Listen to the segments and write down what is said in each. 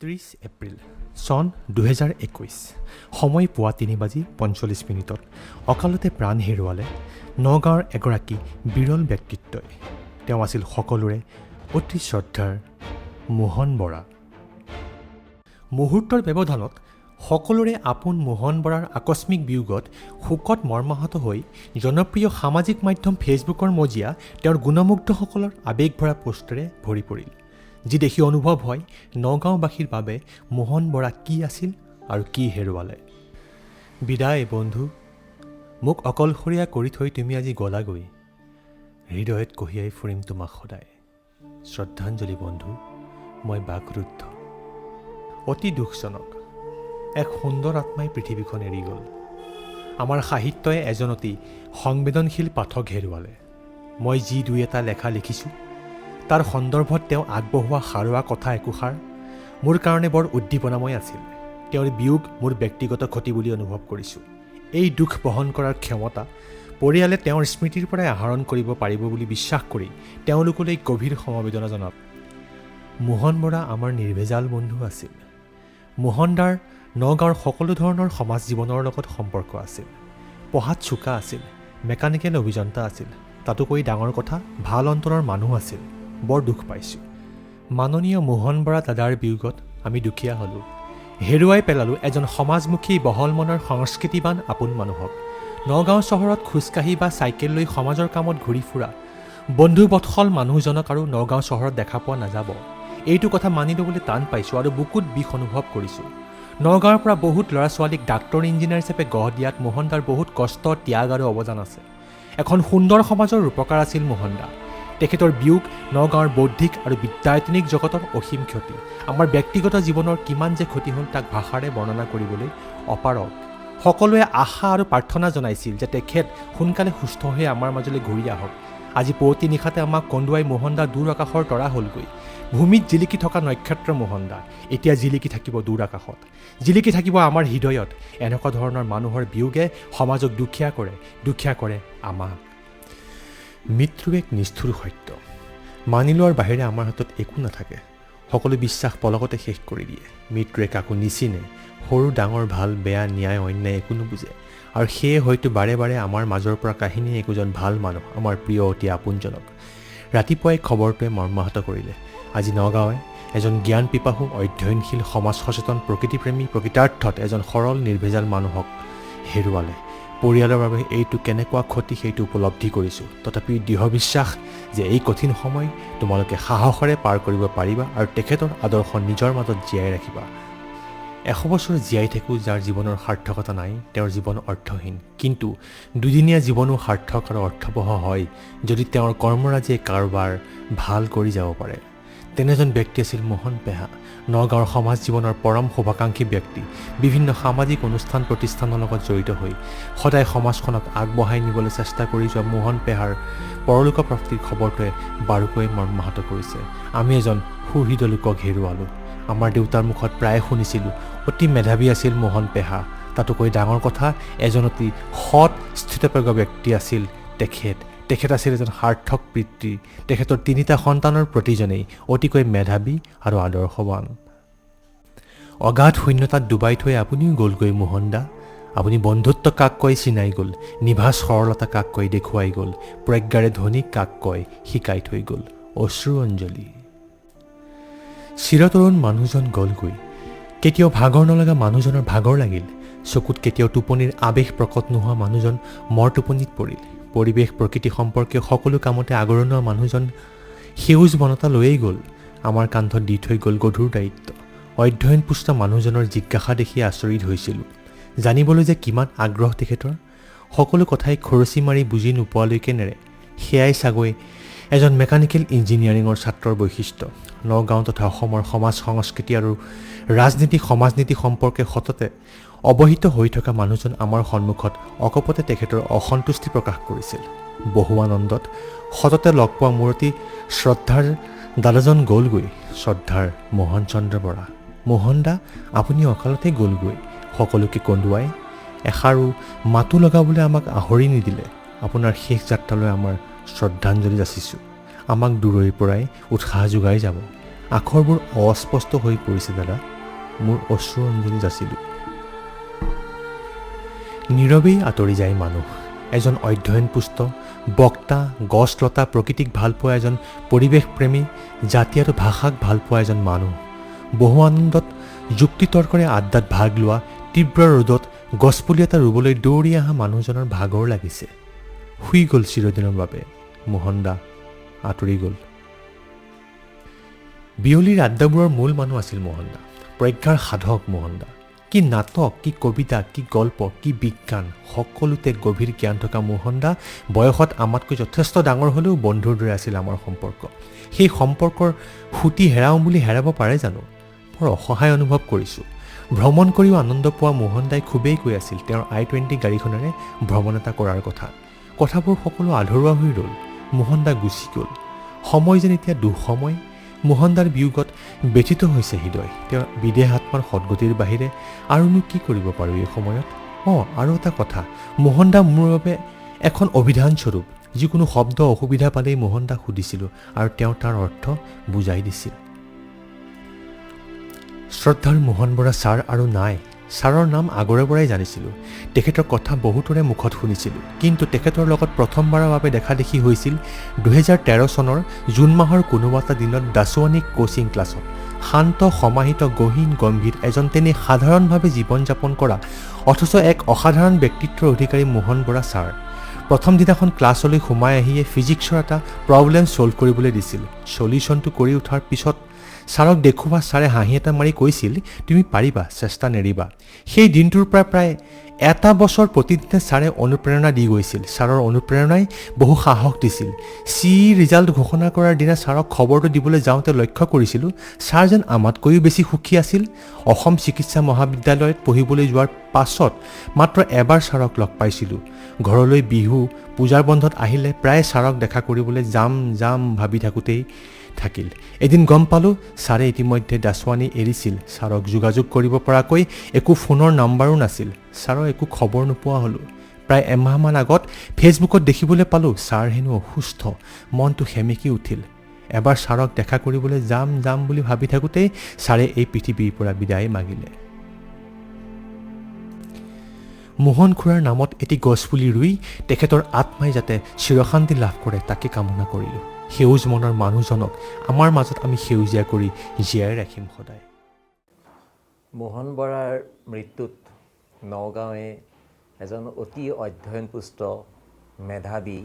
30 এপ্ৰিল চন 2021 সময় পুৱা 3:45 অকালতে প্ৰাণ হেৰুৱালে নগাঁৱৰ এগৰাকী বিৰল ব্যক্তিত্বই। তেওঁ আছিল সকলোৰে অতি শ্ৰদ্ধাৰ মোহন বৰা। মুহূৰ্তৰ ব্যৱধানত সকলোৰে আপোন মোহন বৰাৰ আকস্মিক বিয়োগত শোকত মৰ্মাহত হৈ জনপ্ৰিয় সামাজিক মাধ্যম ফেচবুকৰ মজিয়া তেওঁৰ গুণমুগ্ধসকলৰ আৱেগভৰা পোষ্টেৰে ভৰি পৰিল, যি দেখি অনুভৱ হয় নগাঁওবাসীৰ বাবে মোহন বৰা কি আছিল আৰু কি হেৰুৱালে। বিদায় বন্ধু, মোক অকলশৰীয়া কৰি থৈ তুমি আজি গলাগৈ। হৃদয়ত কঢ়িয়াই ফুৰিম তোমাক সদায়। শ্ৰদ্ধাঞ্জলি বন্ধু, মই বাকৰুদ্ধ। অতি দুখজনক, এক সুন্দৰ আত্মাই পৃথিৱীখন এৰি গ'ল। আমাৰ সাহিত্যই এজন অতি সংবেদনশীল পাঠক হেৰুৱালে। মই যি দুই এটা লেখা লিখিছোঁ তাৰ সন্দৰ্ভত তেওঁ আগবঢ়োৱা সাৰুৱা কথা একোষাৰ মোৰ কাৰণে বৰ উদ্দীপনাময় আছিল। তেওঁৰ বিয়োগ মোৰ ব্যক্তিগত ক্ষতি বুলি অনুভৱ কৰিছোঁ। এই দুখ বহন কৰাৰ ক্ষমতা পৰিয়ালে তেওঁৰ স্মৃতিৰ পৰাই আহৰণ কৰিব পাৰিব বুলি বিশ্বাস কৰি তেওঁলোকলৈ গভীৰ সমবেদনা জনাব। মোহন বৰা আমাৰ নিৰ্ভেজাল বন্ধু আছিল। মোহন দাৰ নগাঁৱৰ সকলো ধৰণৰ সমাজ জীৱনৰ লগত সম্পৰ্ক আছিল। পঢ়াত চোকা আছিল, মেকানিকেল অভিযন্তা আছিল, তাতোকৈ ডাঙৰ কথা ভাল অন্তৰৰ মানুহ আছিল। বৰ দুখ পাইছোঁ। মাননীয় মোহন বৰা দাদাৰ বিয়োগত আমি দুখীয়া হ'লোঁ। হেৰুৱাই পেলালোঁ এজন সমাজমুখী বহল মনৰ সংস্কৃতিবান আপোন মানুহক। নগাঁও চহৰত খোজকাঢ়ি বা চাইকেল লৈ সমাজৰ কামত ঘূৰি ফুৰা বন্ধুবৎসল মানুহজনক আৰু নগাঁও চহৰত দেখা পোৱা নাযাব। এইটো কথা মানি ল'বলৈ টান পাইছোঁ আৰু বুকুত বিষ অনুভৱ কৰিছোঁ। নগাঁৱৰ পৰা বহুত ল'ৰা ছোৱালীক ডাক্তৰ ইঞ্জিনিয়াৰ হিচাপে গঢ় দিয়াত মোহন দাৰ বহুত কষ্ট, ত্যাগ আৰু অৱদান আছে। এখন সুন্দৰ সমাজৰ ৰূপকাৰ আছিল মোহন দা। তেখেতৰ বিয়োগ নগাঁৱৰ বৌদ্ধিক আৰু বিদ্যায়তনিক জগতৰ অসীম ক্ষতি। আমাৰ ব্যক্তিগত জীৱনৰ কিমান যে ক্ষতি হ'ল তাক ভাষাৰে বৰ্ণনা কৰিবলৈ অপাৰগ। সকলোৱে আশা আৰু প্ৰাৰ্থনা জনাইছিল যে তেখেত সোনকালে সুস্থ হৈ আমাৰ মাজলৈ ঘূৰি আহক। আজি পুৱতি নিশাতে আমাক কন্দুৱাই মোহন দা দূৰ আকাশৰ তৰা হ'লগৈ। ভূমিত জিলিকি থকা নক্ষত্ৰ মোহন দা এতিয়া জিলিকি থাকিব দূৰ আকাশত, জিলিকি থাকিব আমাৰ হৃদয়ত। এনেকুৱা ধৰণৰ মানুহৰ বিয়োগে সমাজক দুখীয়া কৰে আমাক। মৃত্যু এক নিষ্ঠুৰ সত্য। মানি লোৱাৰ বাহিৰে আমাৰ হাতত একো নাথাকে। সকলো বিশ্বাস পলকতে শেষ কৰি দিয়ে। মৃত্যুৱে কাকো নিচিনে, সৰু ডাঙৰ ভাল বেয়া ন্যায় অন্যায় একো নুবুজে। আৰু সেয়ে হয়তো বাৰে বাৰে আমাৰ মাজৰ পৰা কাহিনী একোজন ভাল মানুহ, আমাৰ প্ৰিয় অতি আপোনজনক। ৰাতিপুৱাই খবৰটোৱে মৰ্মাহত কৰিলে। আজি নগাঁৱে এজন জ্ঞান পিপাসু, অধ্যয়নশীল, সমাজ সচেতন, প্ৰকৃতিপ্ৰেমী, প্ৰকৃতাৰ্থত এজন সৰল নিৰ্ভেজাল মানুহক হেৰুৱালে। পৰিয়ালৰ বাবে এইটো কেনেকুৱা ক্ষতি সেইটো উপলব্ধি কৰিছোঁ। তথাপি দৃঢ় বিশ্বাস যে এই কঠিন সময় তোমালোকে সাহসেৰে পাৰ কৰিব পাৰিবা আৰু তেখেতৰ আদৰ্শ নিজৰ মাজত জীয়াই ৰাখিবা। 100 বছৰ জীয়াই থাকোঁ যাৰ জীৱনৰ সাৰ্থকতা নাই, তেওঁৰ জীৱন অৰ্থহীন। কিন্তু দুদিনীয়া জীৱনো সাৰ্থক আৰু অৰ্থবহ হয় যদি তেওঁৰ কৰ্মৰাজিয়ে কাৰোবাৰ ভাল কৰি যাব পাৰে। তেনেজন ব্যক্তি আছিল মোহন পেহা, নগাঁৱৰ সমাজ জীৱনৰ পৰম শুভাকাংক্ষী ব্যক্তি। বিভিন্ন সামাজিক অনুষ্ঠান প্ৰতিষ্ঠানৰ লগত জড়িত হৈ সদায় সমাজখনক আগবঢ়াই নিবলৈ চেষ্টা কৰি যোৱা মোহন পেহাৰ পৰলোকপ্ৰাপ্তিৰ খবৰটোৱে বাৰুকৈ মৰ্মাহত কৰিছে। আমি এজন সুহৃদ লোকক হেৰুৱালোঁ। আমাৰ দেউতাৰ মুখত প্ৰায়ে শুনিছিলোঁ অতি মেধাৱী আছিল মোহন পেহা। তাতোকৈ ডাঙৰ কথা, এজন অতি সৎ স্থিতপ্ৰজ্ঞ ব্যক্তি আছিল তেখেত আছিল এজন সাৰ্থক পিতৃ। তেখেতৰ 3টা সন্তানৰ প্ৰতিজনেই অতিকৈ মেধাৱী আৰু আদৰ্শৱান। অগাধ শূন্যতাত ডুবাই থৈ আপুনিও গ'লগৈ মোহন দা। আপুনি বন্ধুত্ব কাক কয় চিনাই গ'ল, নিভাজ সৰলতা কাক কয় দেখুৱাই গ'ল, প্ৰজ্ঞাৰে ধনী কাক কয় শিকাই থৈ গ'ল। অশ্ৰু অঞ্জলি। চিৰতৰুণ মানুহজন গ'লগৈ। কেতিয়াও ভাগৰ নলগা মানুহজনৰ ভাগৰ লাগিল। চকুত কেতিয়াও টোপনিৰ আৱেশ প্ৰকট নোহোৱা মানুহজন মৰ টোপনিত পৰিল। পৰিৱেশ প্ৰকৃতি সম্পৰ্কীয় সকলো কামতে আগৰণুৱা মানুহজন সেউজ বনতা লৈয়েই গ'ল। আমাৰ কান্ধত দি থৈ গ'ল গধুৰ দায়িত্ব। অধ্যয়নপুষ্ট মানুহজনৰ জিজ্ঞাসা দেখি আচৰিত হৈছিলোঁ। জানিবলৈ যে কিমান আগ্ৰহ তেখেতৰ। সকলো কথাই খৰচি মাৰি বুজি নোপোৱালৈকে নেৰে। সেয়াই চাগৈ এজন মেকানিকেল ইঞ্জিনিয়াৰিঙৰ ছাত্ৰৰ বৈশিষ্ট্য। নগাঁও তথা অসমৰ সমাজ সংস্কৃতি আৰু সমাজনীতি সম্পৰ্কে সততে অৱহিত হৈ থকা মানুহজন আমাৰ সন্মুখত অকপতে তেখেতৰ অসন্তুষ্টি প্ৰকাশ কৰিছিল। বহু আনন্দত সততে লগ পোৱা মোৰ অতি শ্ৰদ্ধাৰ দাদাজন গ'লগৈ, শ্ৰদ্ধাৰ মোহন চন্দ্ৰ বৰা। মোহন দা, আপুনি অকালতে গ'লগৈ। সকলোকে কন্দুৱাই এষাৰো মাতো লগাবলৈ আমাক আহৰি নিদিলে। আপোনাৰ শেষ যাত্ৰালৈ আমাৰ শ্ৰদ্ধাঞ্জলি যাচিছোঁ। আমাক দূৰৈৰ পৰাই উৎসাহ যোগাই যাব। আখৰবোৰ অস্পষ্ট হৈ পৰিছে দাদা। মোৰ অশ্ৰু অঞ্জলি যাচিলোঁ। নীৰৱেই আঁতৰি যায় মানুহ। এজন অধ্যয়নপুষ্ট বক্তা, গছ লতা প্ৰকৃতিক ভালপোৱা এজন পৰিৱেশপ্ৰেমী, জাতি আৰু ভাষাক ভালপোৱা এজন মানুহ। বহু আনন্দত যুক্তিতৰ্কৰে আড্ডাত ভাগ লোৱা, তীব্ৰ ৰ'দত গছপুলি এটা ৰুবলৈ দৌৰি অহা মানুহজনৰ ভাগৰ লাগিছে। শুই গ'ল চিৰদিনৰ বাবে। মোহন দা আঁতৰি গ'ল। বিয়লিৰ আড্ডাবোৰৰ মূল মানুহ আছিল মোহন দা। প্ৰজ্ঞাৰ সাধক মোহন দা। কি নাটক, কি কবিতা, কি গল্প, কি বিজ্ঞান, সকলোতে গভীৰ জ্ঞান থকা মোহন দা বয়সত আমাতকৈ যথেষ্ট ডাঙৰ হ'লেও বন্ধুৰ দৰে আছিল আমাৰ সম্পৰ্ক। সেই সম্পৰ্কৰ সুঁতি হেৰাওঁ বুলি হেৰাব পাৰে জানো? বৰ অসহায় অনুভৱ কৰিছোঁ। ভ্ৰমণ কৰিও আনন্দ পোৱা মোহন দাই খুবেই কৈ আছিল তেওঁৰ i20 গাড়ীখনেৰে ভ্ৰমণ এটা কৰাৰ কথা। কথাবোৰ সকলো আধৰুৱা হৈ ৰ'ল। মোহন দা গুচি গ'ল। সময় যেন এতিয়া দুঃসময়। মোহন দাৰ বিয়োগত ব্যথিত হৈছে হৃদয়। তেওঁৰ বিদেহ আত্মাৰ সদ্গতিৰ বাহিৰে আৰুনো কি কৰিব পাৰোঁ এই সময়ত? আৰু এটা কথা, মোহন দা মোৰ বাবে এখন অভিধানস্বৰূপ। যিকোনো শব্দ অসুবিধা পালেই মোহন দাক সুধিছিলোঁ আৰু তেওঁ তাৰ অৰ্থ বুজাই দিছিল। শ্ৰদ্ধাৰ মোহন বৰা ছাৰ আৰু নাই। ছাৰৰ নাম আগৰে পৰাই জানিছিলোঁ। তেখেতৰ কথা বহুতৰে মুখত শুনিছিলোঁ। কিন্তু তেখেতৰ লগত প্ৰথমবাৰৰ বাবে দেখা দেখি হৈছিল 2013 চনৰ জুন মাহৰ কোনোবা এটা দিনত দাসোৱানী কোচিং ক্লাছত। শান্ত, সমাহিত, গহীন, গম্ভীৰ এজন তেনে সাধাৰণভাৱে জীৱন যাপন কৰা অথচ এক অসাধাৰণ ব্যক্তিত্বৰ অধিকাৰী মোহন বৰা ছাৰ। প্ৰথম দিনাখন ক্লাছলৈ সোমাই আহিয়ে ফিজিক্সৰ এটা প্ৰব্লেম ছল্ভ কৰিবলৈ দিছিল। চলিউশ্যনটো কৰি উঠাৰ পিছত ছাৰক দেখুওৱা ছাৰে হাঁহি এটা মাৰি কৈছিল, তুমি পাৰিবা, চেষ্টা নেৰিবা। সেই দিনটোৰ পৰা প্ৰায় এটা বছৰ প্ৰতিদিনে ছাৰে অনুপ্ৰেৰণা দি গৈছিল। ছাৰৰ অনুপ্ৰেৰণাই বহু সাহস দিছিল। ৰিজাল্ট ঘোষণা কৰাৰ দিনা ছাৰক খবৰটো দিবলৈ যাওঁতে লক্ষ্য কৰিছিলোঁ ছাৰ যেন আমাতকৈও বেছি সুখী আছিল। অসম চিকিৎসা মহাবিদ্যালয়ত পঢ়িবলৈ যোৱাৰ পাছত মাত্ৰ এবাৰ ছাৰক লগ পাইছিলোঁ। ঘৰলৈ বিহু, পূজাৰ বন্ধত আহিলে প্ৰায় ছাৰক দেখা কৰিবলৈ যাম ভাবি থাকোঁতেই থাকিল। এদিন গম পালোঁ ছাৰে ইতিমধ্যে দাসৱানী এৰিছিল। ছাৰক যোগাযোগ কৰিব পৰাকৈ একো ফোনৰ নাম্বাৰো নাছিল। ছাৰৰ একো খবৰ নোপোৱা হ'লোঁ। প্ৰায় এমাহমান আগত ফেচবুকত দেখিবলৈ পালোঁ ছাৰ হেনো অসুস্থ। মনটো সেমেকি উঠিল। এবাৰ ছাৰক দেখা কৰিবলৈ যাম বুলি ভাবি থাকোঁতেই ছাৰে এই পৃথিৱীৰ পৰা বিদায় মাগিলে। মোহন খুৰাৰ নামত এটি গছপুলি ৰুই তেখেতৰ আত্মাই যাতে চিৰশান্তি লাভ কৰে তাকে কামনা কৰিলোঁ। সেউজ মনৰ মানুহজনক আমাৰ মাজত আমি সেউজীয়া কৰি জীয়াই ৰাখিম সদায়। মোহন বৰাৰ মৃত্যুত নগাঁৱে এজন অতি অধ্যয়নপুষ্ট, মেধাৱী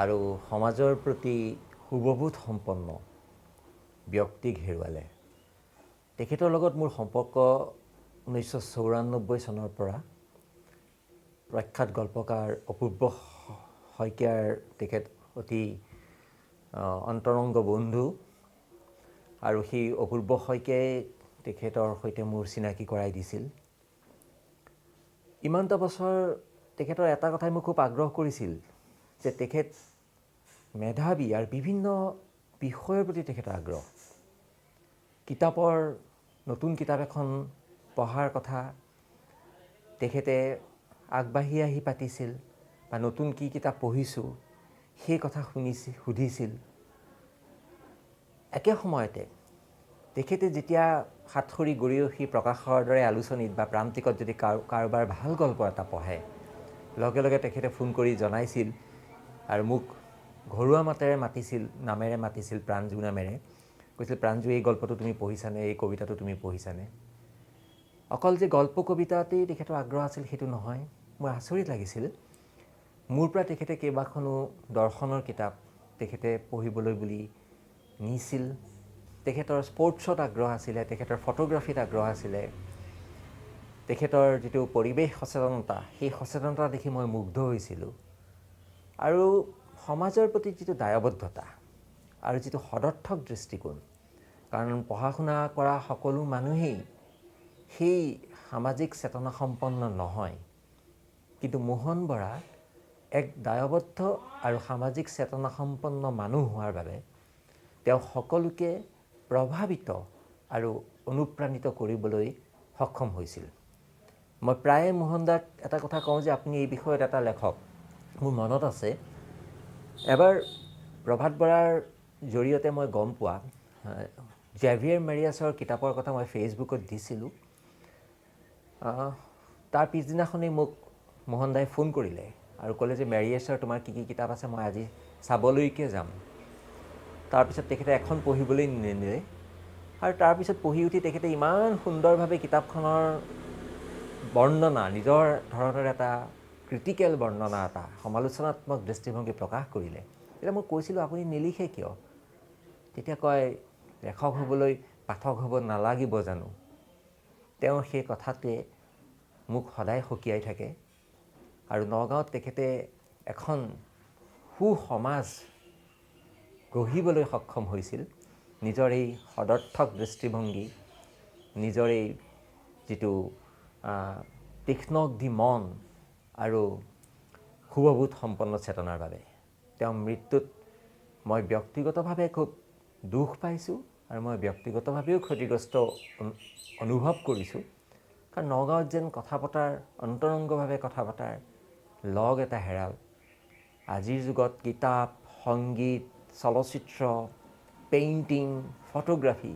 আৰু সমাজৰ প্ৰতি শুভবোধ সম্পন্ন ব্যক্তিক হেৰুৱালে। তেখেতৰ লগত মোৰ সম্পৰ্ক 1994 চনৰ পৰা। প্ৰখ্যাত গল্পকাৰ অপূৰ্ব শইকীয়াৰ তেখেত অতি অন্তৰংগ বন্ধু আৰু সেই অপূৰ্ব শইকীয়াই তেখেতৰ সৈতে মোৰ চিনাকি কৰাই দিছিল। ইমানটা বছৰ তেখেতৰ এটা কথাই মোক খুব আগ্ৰহ কৰিছিল যে তেখেত মেধাৱী আৰু বিভিন্ন বিষয়ৰ প্ৰতি তেখেতৰ আগ্ৰহ। নতুন কিতাপ এখন পঢ়াৰ কথা তেখেতে আগবাঢ়ি আহি পাতিছিল বা নতুন কি কিতাপ পঢ়িছোঁ সেই কথা সুধিছিল। একে সময়তে তেখেতে যেতিয়া সাতসৰী গৰিয়সী প্ৰকাশৰ দৰে আলোচনীত বা প্ৰান্তিকত যদি কাৰোবাৰ ভাল গল্প এটা পঢ়ে, লগে লগে তেখেতে ফোন কৰি জনাইছিল আৰু মোক ঘৰুৱা নামেৰে মাতিছিল, প্ৰাঞ্জু নামেৰে। কৈছিল, প্ৰাঞ্জু এই গল্পটো তুমি পঢ়িছানে, এই কবিতাটো তুমি পঢ়িছানে? অকল যে গল্প কবিতাতেই তেখেতৰ আগ্ৰহ আছিল সেইটো নহয়। মোৰ আচৰিত লাগিছিল। মোৰ পৰা তেখেতে কেইবাখনো দৰ্শনৰ কিতাপ তেখেতে পঢ়িবলৈ বুলি নিছিল। তেখেতৰ স্পৰ্টছত আগ্ৰহ আছিলে, তেখেতৰ ফটোগ্ৰাফীত আগ্ৰহ আছিলে। তেখেতৰ যিটো পৰিৱেশ সচেতনতা, সেই সচেতনতা দেখি মই মুগ্ধ হৈছিলোঁ। আৰু সমাজৰ প্ৰতি যিটো দায়বদ্ধতা আৰু যিটো সদৰ্থক দৃষ্টিকোণ, কাৰণ পঢ়া শুনা কৰা সকলো মানুহেই সেই সামাজিক চেতনা সম্পন্ন নহয়। কিন্তু মোহন বৰা এক দায়বদ্ধ আৰু সামাজিক চেতনা সম্পন্ন মানুহ হোৱাৰ বাবে তেওঁ সকলোকে প্ৰভাৱিত আৰু অনুপ্ৰাণিত কৰিবলৈ সক্ষম হৈছিল। মই প্ৰায়ে মোহন দাক এটা কথা কওঁ যে আপুনি এই বিষয়ত এটা লেখক। মোৰ মনত আছে এবাৰ প্ৰভাত বৰাৰ জৰিয়তে মই গম পোৱা জেভিয়াৰ মেৰিয়াছৰ কিতাপৰ কথা মই ফেচবুকত দিছিলোঁ। তাৰ পিছদিনাখনেই মোক মোহন দাই ফোন কৰিলে আৰু ক'লে যে মেৰিয়াছৰ তোমাৰ কি কি কিতাপ আছে মই আজি চাবলৈকে যাম। তাৰপিছত তেখেতে এখন পঢ়িবলৈ নিনিলে আৰু তাৰপিছত পঢ়ি উঠি তেখেতে ইমান সুন্দৰভাৱে কিতাপখনৰ বৰ্ণনা, নিজৰ ধৰণৰ এটা ক্ৰিটিকেল বৰ্ণনা, এটা সমালোচনাত্মক দৃষ্টিভংগী প্ৰকাশ কৰিলে। তেতিয়া মই কৈছিলোঁ আপুনি নিলিখে কিয়? তেতিয়া কয় লেখক হ'বলৈ পাঠক হ'ব নালাগিব জানো? তেওঁৰ সেই কথাটোৱে মোক সদায় সকীয়াই থাকে। আৰু নগাঁৱত তেখেতে এখন সুসমাজ গঢ়িবলৈ সক্ষম হৈছিল নিজৰ এই সদৰ্থক দৃষ্টিভংগী, নিজৰ এই যিটো তীক্ষ্ণগ্ধি মন আৰু শুভবোধ সম্পন্ন চেতনাৰ বাবে। তেওঁৰ মৃত্যুত মই ব্যক্তিগতভাৱে খুব দুখ পাইছোঁ আৰু মই ব্যক্তিগতভাৱেও ক্ষতিগ্ৰস্ত অনুভৱ কৰিছোঁ। কাৰণ নগাঁৱত যেন কথা পতাৰ, অন্তৰংগভাৱে কথা পতাৰ লগ এটা হেৰাল। আজিৰ যুগত কিতাপ, সংগীত, চলচ্চিত্ৰ, পেইণ্টিং, ফটোগ্ৰাফী,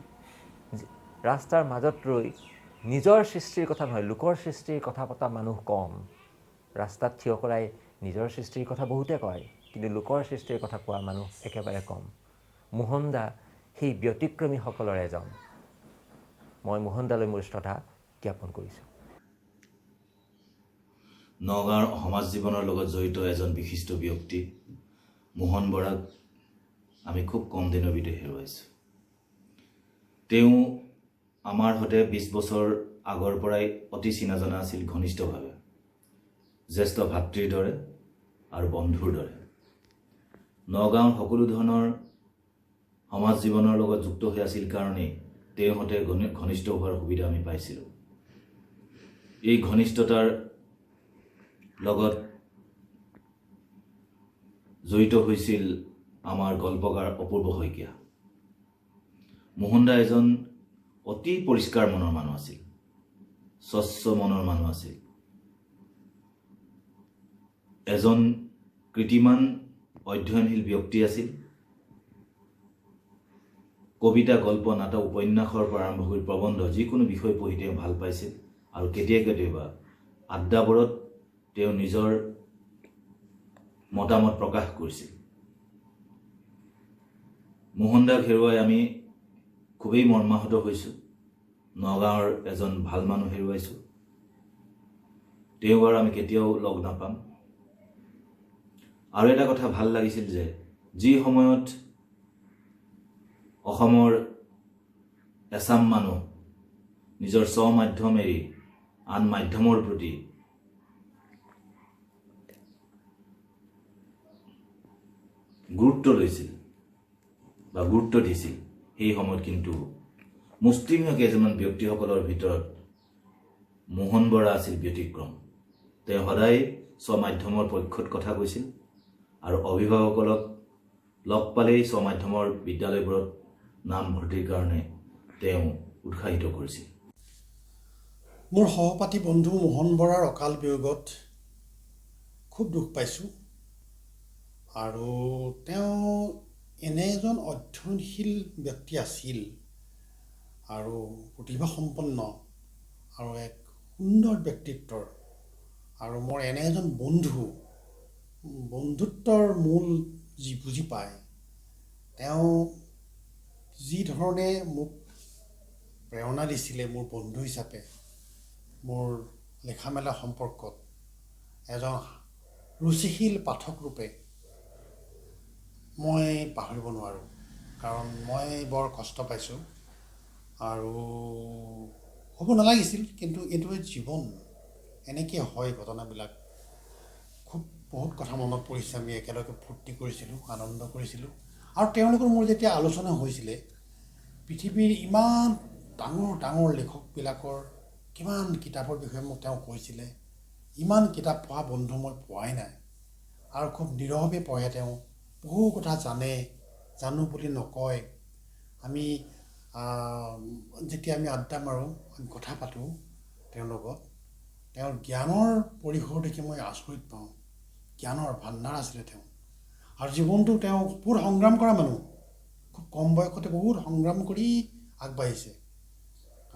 ৰাস্তাৰ মাজত ৰৈ নিজৰ সৃষ্টিৰ কথা নহয়, লোকৰ সৃষ্টিৰ কথা পতা মানুহ কম। ৰাস্তাত থিয় কৰাই নিজৰ সৃষ্টিৰ কথা বহুতে কয়, কিন্তু লোকৰ সৃষ্টিৰ কথা কোৱা মানুহ একেবাৰে কম। মোহন দা সেই ব্যতিক্ৰমীসকলৰ এজন। মই মোহন দালৈ মোৰ শ্ৰদ্ধা জ্ঞাপন কৰিছোঁ। নগাঁৱৰ সমাজ জীৱনৰ লগত জড়িত এজন বিশিষ্ট ব্যক্তি মোহন বৰাক আমি খুব কম দিনৰ ভিতৰত হেৰুৱাইছোঁ। তেওঁ আমাৰ সৈতে 20 বছৰ আগৰ পৰাই অতি চিনা জনা আছিল, ঘনিষ্ঠভাৱে, জ্যেষ্ঠ ভাতৃৰ দৰে আৰু বন্ধুৰ দৰে। নগাঁৱৰ সকলো ধৰণৰ সমাজ জীৱনৰ লগত যুক্ত হৈ আছিল কাৰণেই তেওঁৰ সৈতে ঘনিষ্ঠ হোৱাৰ সুবিধা আমি পাইছিলোঁ। এই ঘনিষ্ঠতাৰ লগত জড়িত হৈছিল আমাৰ গল্পকাৰ অপূৰ্ব শইকীয়া। মোহন দা এজন অতি পৰিষ্কাৰ মনৰ মানুহ আছিল, স্বচ্ছ মনৰ মানুহ আছিল, এজন কৃতিমান অধ্যয়নশীল ব্যক্তি আছিল। কবিতা, গল্প, নাটক, উপন্যাসৰ পৰা আৰম্ভ কৰি প্ৰবন্ধ, যিকোনো বিষয় পঢ়ি তেওঁ ভাল পাইছিল আৰু কেতিয়াবা আড্ডাবোৰত তেওঁ নিজৰ মতামত প্ৰকাশ কৰিছিল। মোহন দাক হেৰুৱাই আমি খুবেই মৰ্মাহত হৈছোঁ। নগাঁৱৰ এজন ভাল মানুহ হেৰুৱাইছোঁ। তেওঁক আৰু আমি কেতিয়াও লগ নাপাম। আৰু এটা কথা ভাল লাগিছিল যে যি সময়ত অসমৰ এচাম মানুহ নিজৰ স্ব-মাধ্যম এৰি আন মাধ্যমৰ প্ৰতি গুৰুত্ব লৈছিল বা গুৰুত্ব দিছিল, সেই সময়ত কিন্তু মুষ্টিমেয় কেইজনমান ব্যক্তিসকলৰ ভিতৰত মোহন বৰা আছিল ব্যতিক্ৰম। তেওঁ সদায় স্ব-মাধ্যমৰ পক্ষত কথা কৈছিল আৰু অভিভাৱকসকলক লগ পালেই স্ব-মাধ্যমৰ বিদ্যালয়বোৰত নাম ভৰ্তিৰ কাৰণে তেওঁ উৎসাহিত কৰিছিল। মোৰ সহপাঠী বন্ধু মোহন বৰাৰ অকাল বিয়োগত খুব দুখ পাইছোঁ। আৰু তেওঁ এনে এজন অধ্যয়নশীল ব্যক্তি আছিল আৰু প্ৰতিভাসম্পন্ন আৰু এক সুন্দৰ ব্যক্তিত্বৰ, আৰু মোৰ এনে এজন বন্ধুত্বৰ মূল যি বুজি পায়, তেওঁ যি ধৰণে মোক প্ৰেৰণা দিছিলে মোৰ বন্ধু হিচাপে, মোৰ লেখা মেলা সম্পৰ্কত এজন ৰুচিশীল পাঠক ৰূপে মই পাহৰিব নোৱাৰোঁ। কাৰণ মই বৰ কষ্ট পাইছোঁ আৰু হ'ব নালাগিছিল, কিন্তু এইটোৱে জীৱন, এনেকৈ হয় ঘটনাবিলাক। খুব বহুত কথা মনত পৰিছে। আমি একেলগে ফূৰ্তি কৰিছিলোঁ, আনন্দ কৰিছিলোঁ। আৰু তেওঁলোকৰ মোৰ যেতিয়া আলোচনা হৈছিলে, পৃথিৱীৰ ইমান ডাঙৰ ডাঙৰ লেখকবিলাকৰ কিমান কিতাপৰ বিষয়ে মোক তেওঁ কৈছিলে। ইমান কিতাপ পঢ়া বন্ধু মই পোৱাই নাই। আৰু খুব নীৰৱে পঢ়ে তেওঁ, বহু কথা জানো বুলি নকয়। আমি যেতিয়া আমি আড্ডা মাৰোঁ, আমি কথা পাতোঁ তেওঁৰ লগত, তেওঁৰ জ্ঞানৰ পৰিসৰ দেখি মই আচৰিত পাওঁ। জ্ঞানৰ ভাণ্ডাৰ আছিলে তেওঁ। আৰু জীৱনটো তেওঁ বহুত সংগ্ৰাম কৰা মানুহ, খুব কম বয়সতে বহুত সংগ্ৰাম কৰি আগবাঢ়িছে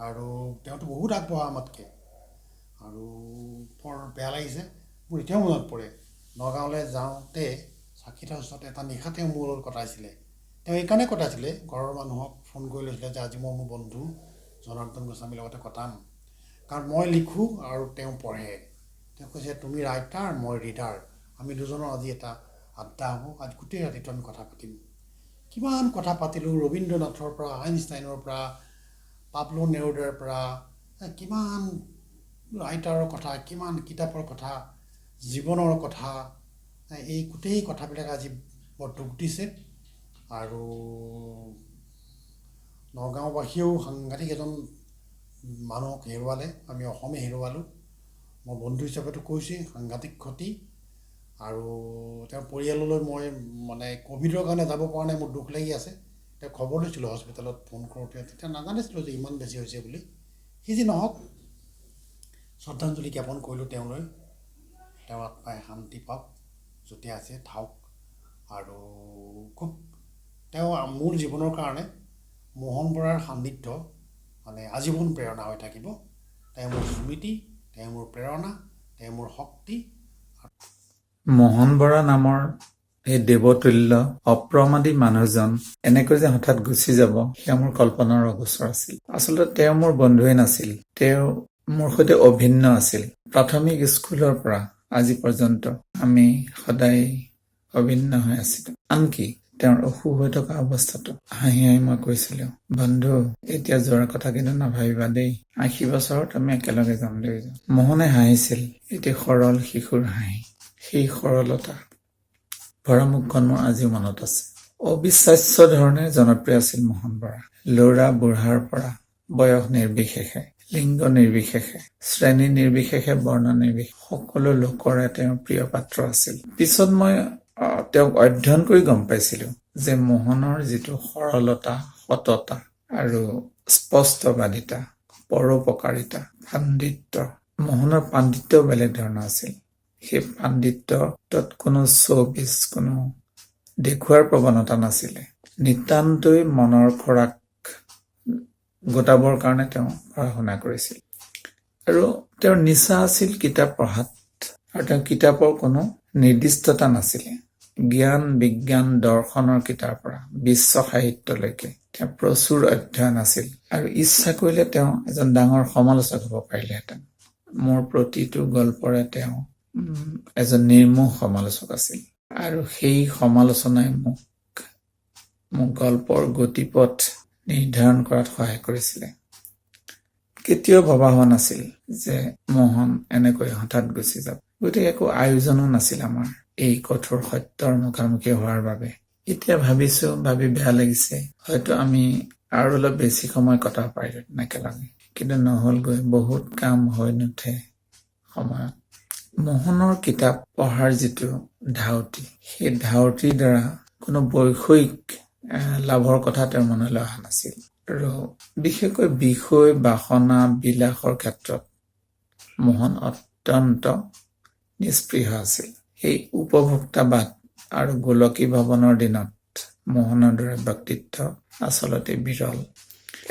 আৰু তেওঁতো বহুত আগবঢ়া আমাতকৈ আৰু বৰ বেয়া লাগিছে। মোৰ এতিয়াও মনত পৰে নগাঁৱলৈ যাওঁতে চাকিটাৰ ওচৰত এটা নিশা তেওঁ মোৰ লগত কটাইছিলে। তেওঁ এইকাৰণে কটাইছিলে, ঘৰৰ মানুহক ফোন কৰি লৈছিলে যে আজি মই মোৰ বন্ধু জনাৰ্দন গোস্বামীৰ লগতে কটাম, কাৰণ মই লিখোঁ আৰু তেওঁ পঢ়ে। তেওঁ কৈছে তুমি ৰাইটাৰ মই ৰিডাৰ, আমি দুজনৰ আজি এটা আড্ডা হ'ব, আজি গোটেই ৰাতিটো আমি কথা পাতিম। কিমান কথা পাতিলোঁ, ৰবীন্দ্ৰনাথৰ পৰা আইনষ্টাইনৰ পৰা পাবলো নেৰুদাৰ পৰা কিমান ৰাইটাৰৰ কথা, কিমান কিতাপৰ কথা, জীৱনৰ কথা, এই গোটেই কথাবিলাক আজি বৰ দুখ দিছে। আৰু নগাঁওবাসীয়েও সাংঘাতিক এজন মানুহক হেৰুৱালে, আমি অসমে হেৰুৱালোঁ। মই বন্ধু হিচাপেতো কৈছোঁৱেই সাংঘাতিক ক্ষতি। আৰু তেওঁৰ পৰিয়াললৈ মই মানে ক'ভিডৰ কাৰণে যাব পৰা নাই, মোৰ দুখ লাগি আছে। তেওঁ খবৰ লৈছিলোঁ হস্পিটেলত ফোন কৰোঁতে, তেতিয়া নাজানিছিলোঁ যে ইমান বেছি হৈছে বুলি। সি যি নহওক শ্ৰদ্ধাঞ্জলি জ্ঞাপন কৰিলোঁ তেওঁলৈ। তেওঁৰ আত্মাই শান্তি পাওক, য'তে আছে থাকক। আৰু খুব তেওঁ মোৰ জীৱনৰ কাৰণে মোহন বৰাৰ সান্নিধ্য মানে আজীৱন প্ৰেৰণা হৈ থাকিব। তেওঁ মোৰ স্মৃতি, তেওঁ মোৰ প্ৰেৰণা, তেওঁ মোৰ শক্তি। মোহন বৰা নামৰ এই দেৱতুল্য অপ্ৰমাদী মানুহজন এনেকৈ যে হঠাৎ গুচি যাব, সেয়া মোৰ কল্পনাৰ অগোচৰ আছিল। আচলতে তেওঁ মোৰ বন্ধুৱে নাছিল, তেওঁ মোৰ সৈতে অভিন্ন আছিল। প্ৰাথমিক স্কুলৰ পৰা আজি পৰ্যন্ত আমি সদায় অভিন্ন হৈ আছিলোঁ। আনকি তেওঁৰ অসুখ হৈ থকা অৱস্থাটো হাঁহি হাঁহি মই কৈছিলোঁ, বন্ধু এতিয়া যোৱাৰ কথা কিন্তু নাভাবিবা দেই, 80 বছৰত আমি একেলগে যাম লৈ যাম। মোহনে হাঁহিছিল, এটি সৰল শিশুৰ হাঁহি। সেই সৰলতা ভৰা মুখখন মোৰ আজিও মনত আছে। অবিশ্বাস্য ধৰণে জনপ্ৰিয় আছিল মোহন বৰা। ল'ৰা বুঢ়াৰ পৰা বয়স নিৰ্বিশেষে, লিংগ নিৰ্বিশেষে, শ্ৰেণী নিৰ্বিশেষে, বৰ্ণ নিৰ্বিশেষে সকলো লোকৰে তেওঁৰ প্ৰিয় পাত্ৰ আছিল। পিছত মই তেওঁক অধ্যয়ন কৰি গম পাইছিলোঁ যে মোহনৰ যিটো সৰলতা, সততা আৰু স্পষ্টবাদিতা, পৰোপকাৰিতা, পাণ্ডিত্য, মোহনৰ পাণ্ডিত্যও বেলেগ ধৰণৰ আছিল। সেই পাণ্ডিত্যত কোনো শ্ব'বিজ, কোনো দেখুৱাৰ প্ৰৱণতা নাছিলে। নিতান্তই মনৰ খোৰাক গোটাবৰ কাৰণে তেওঁ পঢ়া শুনা কৰিছিল। আৰু তেওঁৰ নিচা আছিল কিতাপ পঢ়াত, আৰু তেওঁ কিতাপৰ কোনো নিৰ্দিষ্টতা নাছিলে। জ্ঞান, বিজ্ঞান, দৰ্শনৰ কিতাপৰ পৰা বিশ্ব সাহিত্যলৈকে তেওঁ প্ৰচুৰ অধ্যয়ন আছিল। আৰু ইচ্ছা কৰিলে তেওঁ এজন ডাঙৰ সমালোচক হ'ব পাৰিলেহেঁতেন। মোৰ প্ৰতিটো গল্পৰে তেওঁ এজন নিৰ্মোহ সমালোচক আছিল। আৰু সেই সমালোচনাই মোক গল্পৰ গতিপথ নিৰ্ধাৰণ কৰাত সহায় কৰিছিলে। কেতিয়াও ভবা হোৱা নাছিল যে মোহন এনেকৈ হঠাৎ গুচি যাব। গতিকে একো আয়োজনো নাছিল আমাৰ এই কঠোৰ সত্যৰ মুখামুখি হোৱাৰ বাবে। এতিয়া ভাবিছো, ভাবি বেয়া লাগিছে, হয়তো আমি আৰু অলপ বেছি সময় কটাব পাৰিলো একেলগে, কিন্তু নহ'লগৈ, বহুত কাম হৈ নুঠে সময়ত। মোহনৰ কিতাপ পঢ়াৰ যিটো ধাউতি, সেই ধাউতিৰ দ্বাৰা কোনো বৈষয়িক লাভৰ কথা তেওঁৰ মনলৈ অহা নাছিল। আৰু বিশেষকৈ বিষয়, বাসনা, বিলাসৰ ক্ষেত্ৰত মোহন অত্যন্ত নিস্পৃহ আছিল। সেই উপভোক্তাবাদ আৰু গোলকী ভৱনৰ দিনত মোহনৰ দৰে ব্যক্তিত্ব আচলতে বিৰল।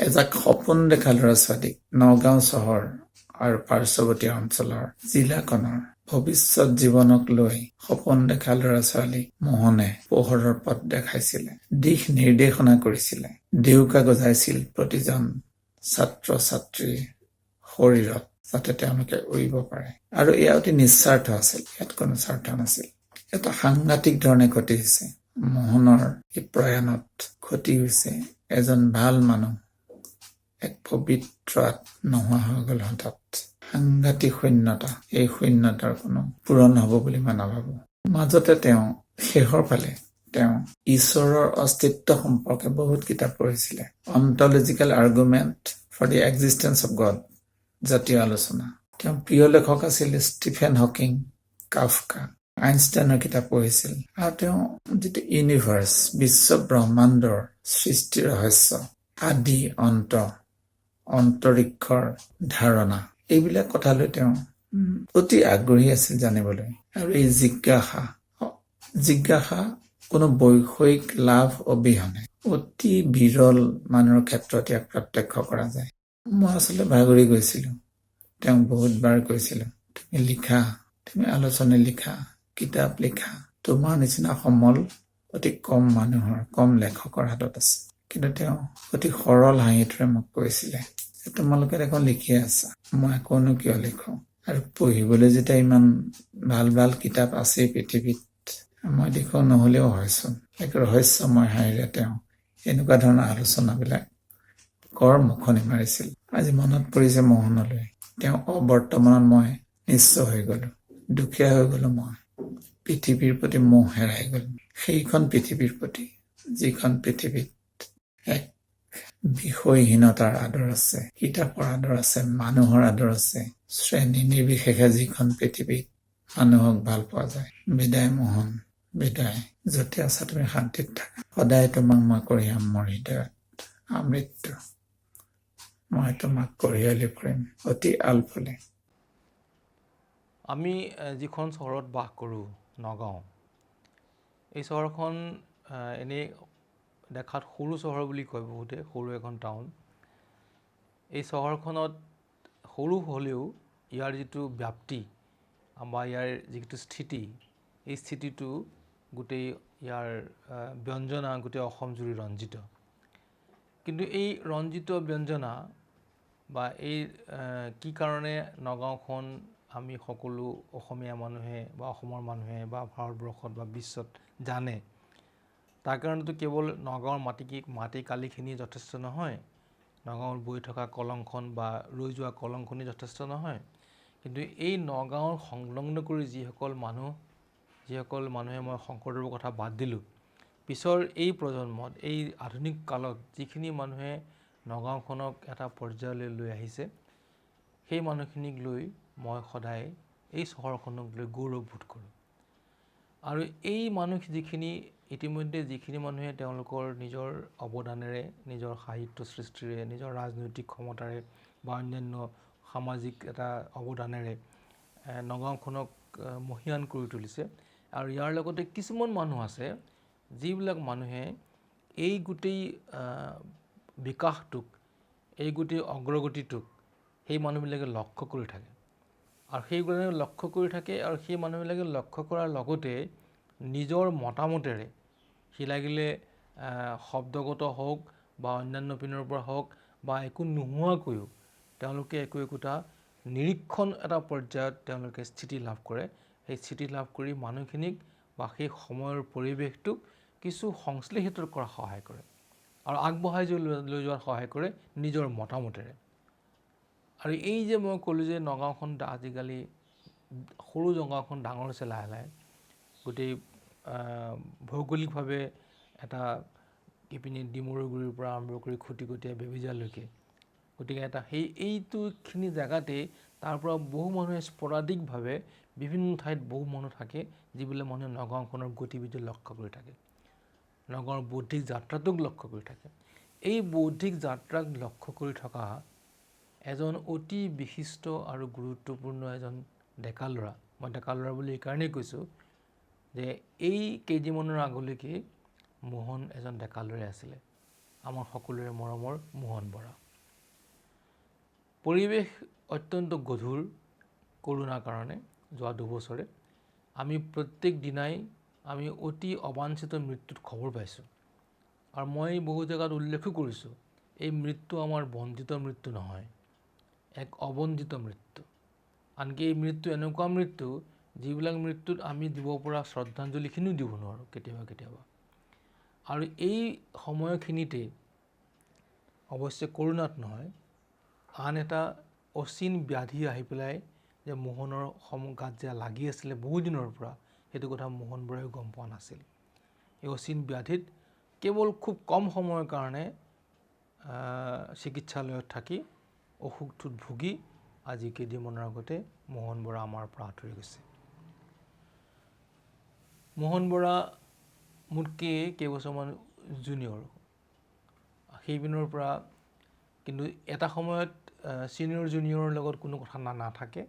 এজাক সপোন দেখা ল'ৰা ছোৱালীক নগাঁও চহৰ আৰু পাৰ্শ্বৱৰ্তী অঞ্চলৰ জিলাখনৰ ভৱিষ্যত জীৱনক লৈ সপোন দেখা ল'ৰা ছোৱালী মোহনে পোহৰৰ পথ দেখাইছিলে, দিশ নিৰ্দেশনা কৰিছিলে, ডেউকা গজাইছিল প্ৰতিজন ছাত্ৰ ছাত্ৰীৰ শৰীৰত, যাতে তেওঁলোকে উৰিব পাৰে। আৰু এয়া অতি নিস্বাৰ্থ আছিল, ইয়াত কোনো স্বাৰ্থ নাছিল। এটা সাংঘাতিক ধৰণে ক্ষতি হৈছে মোহনৰ এই প্ৰয়াণত। ক্ষতি হৈছে এজন ভাল মানুহ, এক পবিত্ৰ নোহোৱা হৈ গ'ল হঠাৎ। সাংঘাতিক শূন্যতা, এই শূন্যতাৰ কোনো পূৰণ হ'ব বুলি মই নাভাবোঁ। মাজতে তেওঁ শেষৰ ফালে তেওঁ ঈশ্বৰৰ অস্তিত্ব সম্পৰ্কে বহুত কিতাপ পঢ়িছিলে। Ontological argument for the existence of God, জাতীয় আলোচনা। তেওঁৰ প্ৰিয় লেখক আছিল ষ্টিফেন হকিং, কাফকা, আইনষ্টাইনৰ কিতাপ পঢ়িছিল। আৰু তেওঁ যিটো ইউনিভাৰ্চ, বিশ্ব ব্ৰহ্মাণ্ডৰ সৃষ্টি ৰহস্য, আদি অন্ত, অন্তৰীক্ষৰ ধাৰণা, এইবিলাক কথালৈ তেওঁ অতি আগ্ৰহী আছিল জানিবলৈ। আৰু এই জিজ্ঞাসা কোনো বৈষয়িক লাভ অবিহনে অতি বিৰল মানুহৰ ক্ষেত্ৰত ইয়াক প্ৰত্যক্ষ কৰা যায়। মই আচলতে ভাগৰি গৈছিলোঁ। তেওঁক বহুতবাৰ কৈছিলোঁ, তুমি লিখা, তুমি আলোচনী লিখা, কিতাপ লিখা। তোমাৰ নিচিনা সমল অতি কম মানুহৰ, কম লেখকৰ হাতত আছে। কিন্তু তেওঁ অতি সৰল হাঁহিটোৰে মোক কৈছিলে যে তোমালোকে দেখোন লিখি আছা, মই আকৌনো কিয় লিখোঁ? আৰু পঢ়িবলৈ যেতিয়া ইমান ভাল ভাল কিতাপ আছেই পৃথিৱীত, মই দেখোন নহ'লেও হয়চোন। এক ৰহস্যময় হাঁহিৰে তেওঁ এনেকুৱা ধৰণৰ আলোচনাবিলাক কৰ মুখনি মাৰিছিল। আজি মনত পৰিছে মোহনলৈ। তেওঁ অবৰ্তমানত মই নিশ্চ হৈ গ'লোঁ, দুখীয়া হৈ গ'লোঁ মই। পৃথিৱীৰ প্ৰতি মোহ হেৰাই গ'ল। সেইখন পৃথিৱীৰ প্ৰতি, যিখন পৃথিৱীত এক বিষয়হীনতাৰ আদৰ আছে, কিতাপৰ আদৰ আছে, মানুহৰ আদৰ আছে, শ্ৰেণী নিৰ্বিশেষে যিখন পৃথিৱীত মানুহক ভাল পোৱা যায়। বিদায় মোহন, বিদায়। য'তে আছা তুমি শান্তিত থাকা। সদায় তোমাক মই কঢ়িয়াম মোৰ হৃদয়ত, আমৃত্যু। মই তোমাক কঢ়িয়ালি ফুৰিম অতি আলফুলে। আমি যিখন চহৰত বাস কৰোঁ, নগাঁও, এই চহৰখন এনেই দেখাত সৰু চহৰ বুলি কয় বহুতে, সৰু এখন টাউন। এই চহৰখনত সৰু হ'লেও ইয়াৰ যিটো ব্যাপ্তি বা ইয়াৰ যিটো স্থিতি, এই স্থিতিটো গোটেই ইয়াৰ ব্যঞ্জনা গোটেই অসম জুৰি ৰঞ্জিত। কিন্তু এই ৰঞ্জিত ব্যঞ্জনা বা এই কি কাৰণে নগাঁওখন আমি সকলো অসমীয়া মানুহে বা অসমৰ মানুহে বা ভাৰতবৰ্ষত বা বিশ্বত জানে, তাৰ কাৰণেতো কেৱল নগাঁৱৰ মাটি কালিখিনি যথেষ্ট নহয়, নগাঁৱত বৈ থকা কলংখন বা ৰৈ যোৱা কলংখনি যথেষ্ট নহয়। কিন্তু এই নগাঁৱৰ সংলগ্ন কৰি যিসকল মানুহে, মই শংকৰদেৱৰ কথা বাদ দিলোঁ, পিছৰ এই প্ৰজন্মত, এই আধুনিক কালত যিখিনি মানুহে নগাঁওখনক এটা পৰ্যায়লৈ লৈ আহিছে, সেই মানুহখিনিক লৈ মই সদায় এই চহৰখনক লৈ গৌৰৱবোধ কৰোঁ। আৰু এই মানুহ ইতিমধ্যে যিখিনি মানুহে তেওঁলোকৰ নিজৰ অৱদানেৰে, নিজৰ সাহিত্য সৃষ্টিৰে, নিজৰ ৰাজনৈতিক ক্ষমতাৰে বা অন্যান্য সামাজিক এটা অৱদানেৰে নগাঁওখনক মহীয়ান কৰি তুলিছে। আৰু ইয়াৰ লগতে কিছুমান মানুহ আছে, যিবিলাক মানুহে এই গোটেই বিকাশটোক, এই গোটেই অগ্ৰগতিটোক সেই মানুহবিলাকে লক্ষ্য কৰি থাকে। আৰু সেইবিলাকে লক্ষ্য কৰি থাকে আৰু সেই মানুহবিলাকে লক্ষ্য কৰাৰ লগতে নিজৰ মতামতেৰে, সি লাগিলে শব্দগত হওক বা অন্যান্য পিনৰ পৰা হওক বা একো নোহোৱাকৈও তেওঁলোকে একোটা নিৰীক্ষণ এটা পৰ্যায়ত তেওঁলোকে স্থিতি লাভ কৰে। সেই স্থিতি লাভ কৰি মানুহখিনিক বা সেই সময়ৰ পৰিৱেশটোক কিছু সংশ্লেষিত কৰাত সহায় কৰে আৰু আগবঢ়াই লৈ যোৱাত সহায় কৰে নিজৰ মতামতেৰে। আৰু এই যে মই ক'লোঁ যে নগাঁওখন আজিকালি সৰু নগাঁওখন ডাঙৰ হৈছে লাহে লাহে, গোটেই ভৌগোলিকভাৱে এটা ইপিনে ডিমৰুগুৰিৰ পৰা আৰম্ভ কৰি খুটিকটীয়া বেবেজীয়ালৈকে, গতিকে এইখিনি জেগাতেই তাৰ পৰা বহু মানুহে স্পৰাদিকভাৱে বিভিন্ন ঠাইত বহু মানুহ থাকে, যিবিলাক মানুহে নগাঁওখনৰ গতিবিধি লক্ষ্য কৰি থাকে, নগাঁৱৰ বৌদ্ধিক যাত্ৰাটোক লক্ষ্য কৰি থাকে। এই বৌদ্ধিক যাত্ৰাক লক্ষ্য কৰি থকা এজন অতি বিশিষ্ট আৰু গুৰুত্বপূৰ্ণ এজন ডেকা ল'ৰা, মই ডেকা ল'ৰা বুলি এইকাৰণেই কৈছোঁ যে এই কেইদিনমানৰ আগলৈকে মোহন এজন ডেকা ল'ৰাই আছিলে, আমাৰ সকলোৰে মৰমৰ মোহন বৰা। পৰিৱেশ অত্যন্ত গধুৰ কৰোণাৰ কাৰণে যোৱা 2 বছৰে আমি প্ৰত্যেক দিনাই আমি অতি অবাঞ্ছিত মৃত্যুত খবৰ পাইছোঁ। আৰু মই বহু জেগাত উল্লেখো কৰিছোঁ, এই মৃত্যু আমাৰ বন্দিত মৃত্যু নহয়, এক অবন্দিত মৃত্যু। আনকি এই মৃত্যু এনেকুৱা মৃত্যু, যিবিলাক মৃত্যুত আমি দিব পৰা শ্ৰদ্ধাঞ্জলিখিনিও দিব নোৱাৰোঁ কেতিয়াবা। আৰু এই সময়খিনিতে অৱশ্যে কৰোণাত নহয়, আন এটা অচিন ব্যাধি আহি পেলাই যে মোহনৰ গাত যে লাগি আছিলে বহুদিনৰ পৰা, সেইটো কথা মোহন বৰাই গম পোৱা নাছিল। এই অচিন ব্যাধিত কেৱল খুব কম সময়ৰ কাৰণে চিকিৎসালয়ত থাকি অসুখটোত ভুগি আজি কেইদিনমানৰ আগতে মোহন বৰা আমাৰ পৰা আঁতৰি গৈছে। মোহন বৰা মোতকৈ কেইবছৰমান জুনিয়ৰ, সেইপিনৰ পৰা কিন্তু এটা সময়ত ছিনিয়ৰ জুনিয়ৰৰ লগত কোনো কথা নাথাকে।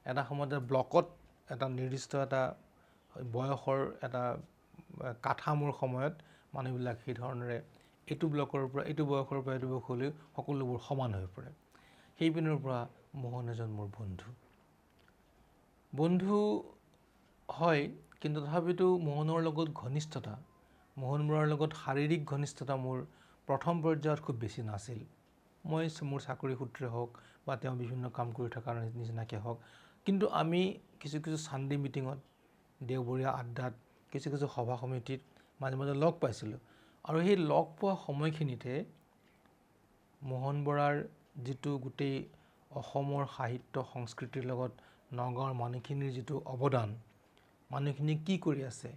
এটা সময়ত ব্লকত এটা নিৰ্দিষ্ট এটা বয়সৰ এটা কাঠামোৰ সময়ত মানুহবিলাক সেই ধৰণেৰে এইটো ব্লকৰ পৰা এইটো বয়সৰ পৰা এইটো বয়সলৈ সকলোবোৰ সমান হৈ পৰে। সেইপিনৰ পৰা মোহন এজন মোৰ বন্ধু হয়, কিন্তু তথাপিতো মোহনৰ লগত ঘনিষ্ঠতা, মোহন বৰাৰ লগত শাৰীৰিক ঘনিষ্ঠতা মোৰ প্ৰথম পৰ্যায়ত খুব বেছি নাছিল। মই মোৰ চাকৰি সূত্ৰে হওক বা তেওঁ বিভিন্ন কাম কৰি থকাৰ নিচিনাকৈ হওক, কিন্তু আমি কিছু চানডে মিটিঙত, দেওবৰীয়া আড্ডাত, কিছু সভা সমিতিত মাজে মাজে লগ পাইছিলোঁ। আৰু সেই লগ পোৱা সময়খিনিতে মোহন বৰাৰ যিটো গোটেই অসমৰ সাহিত্য সংস্কৃতিৰ লগত নগাঁৱৰ মানুহখিনিৰ যিটো অৱদান, মানুহখিনি কি কৰি আছে,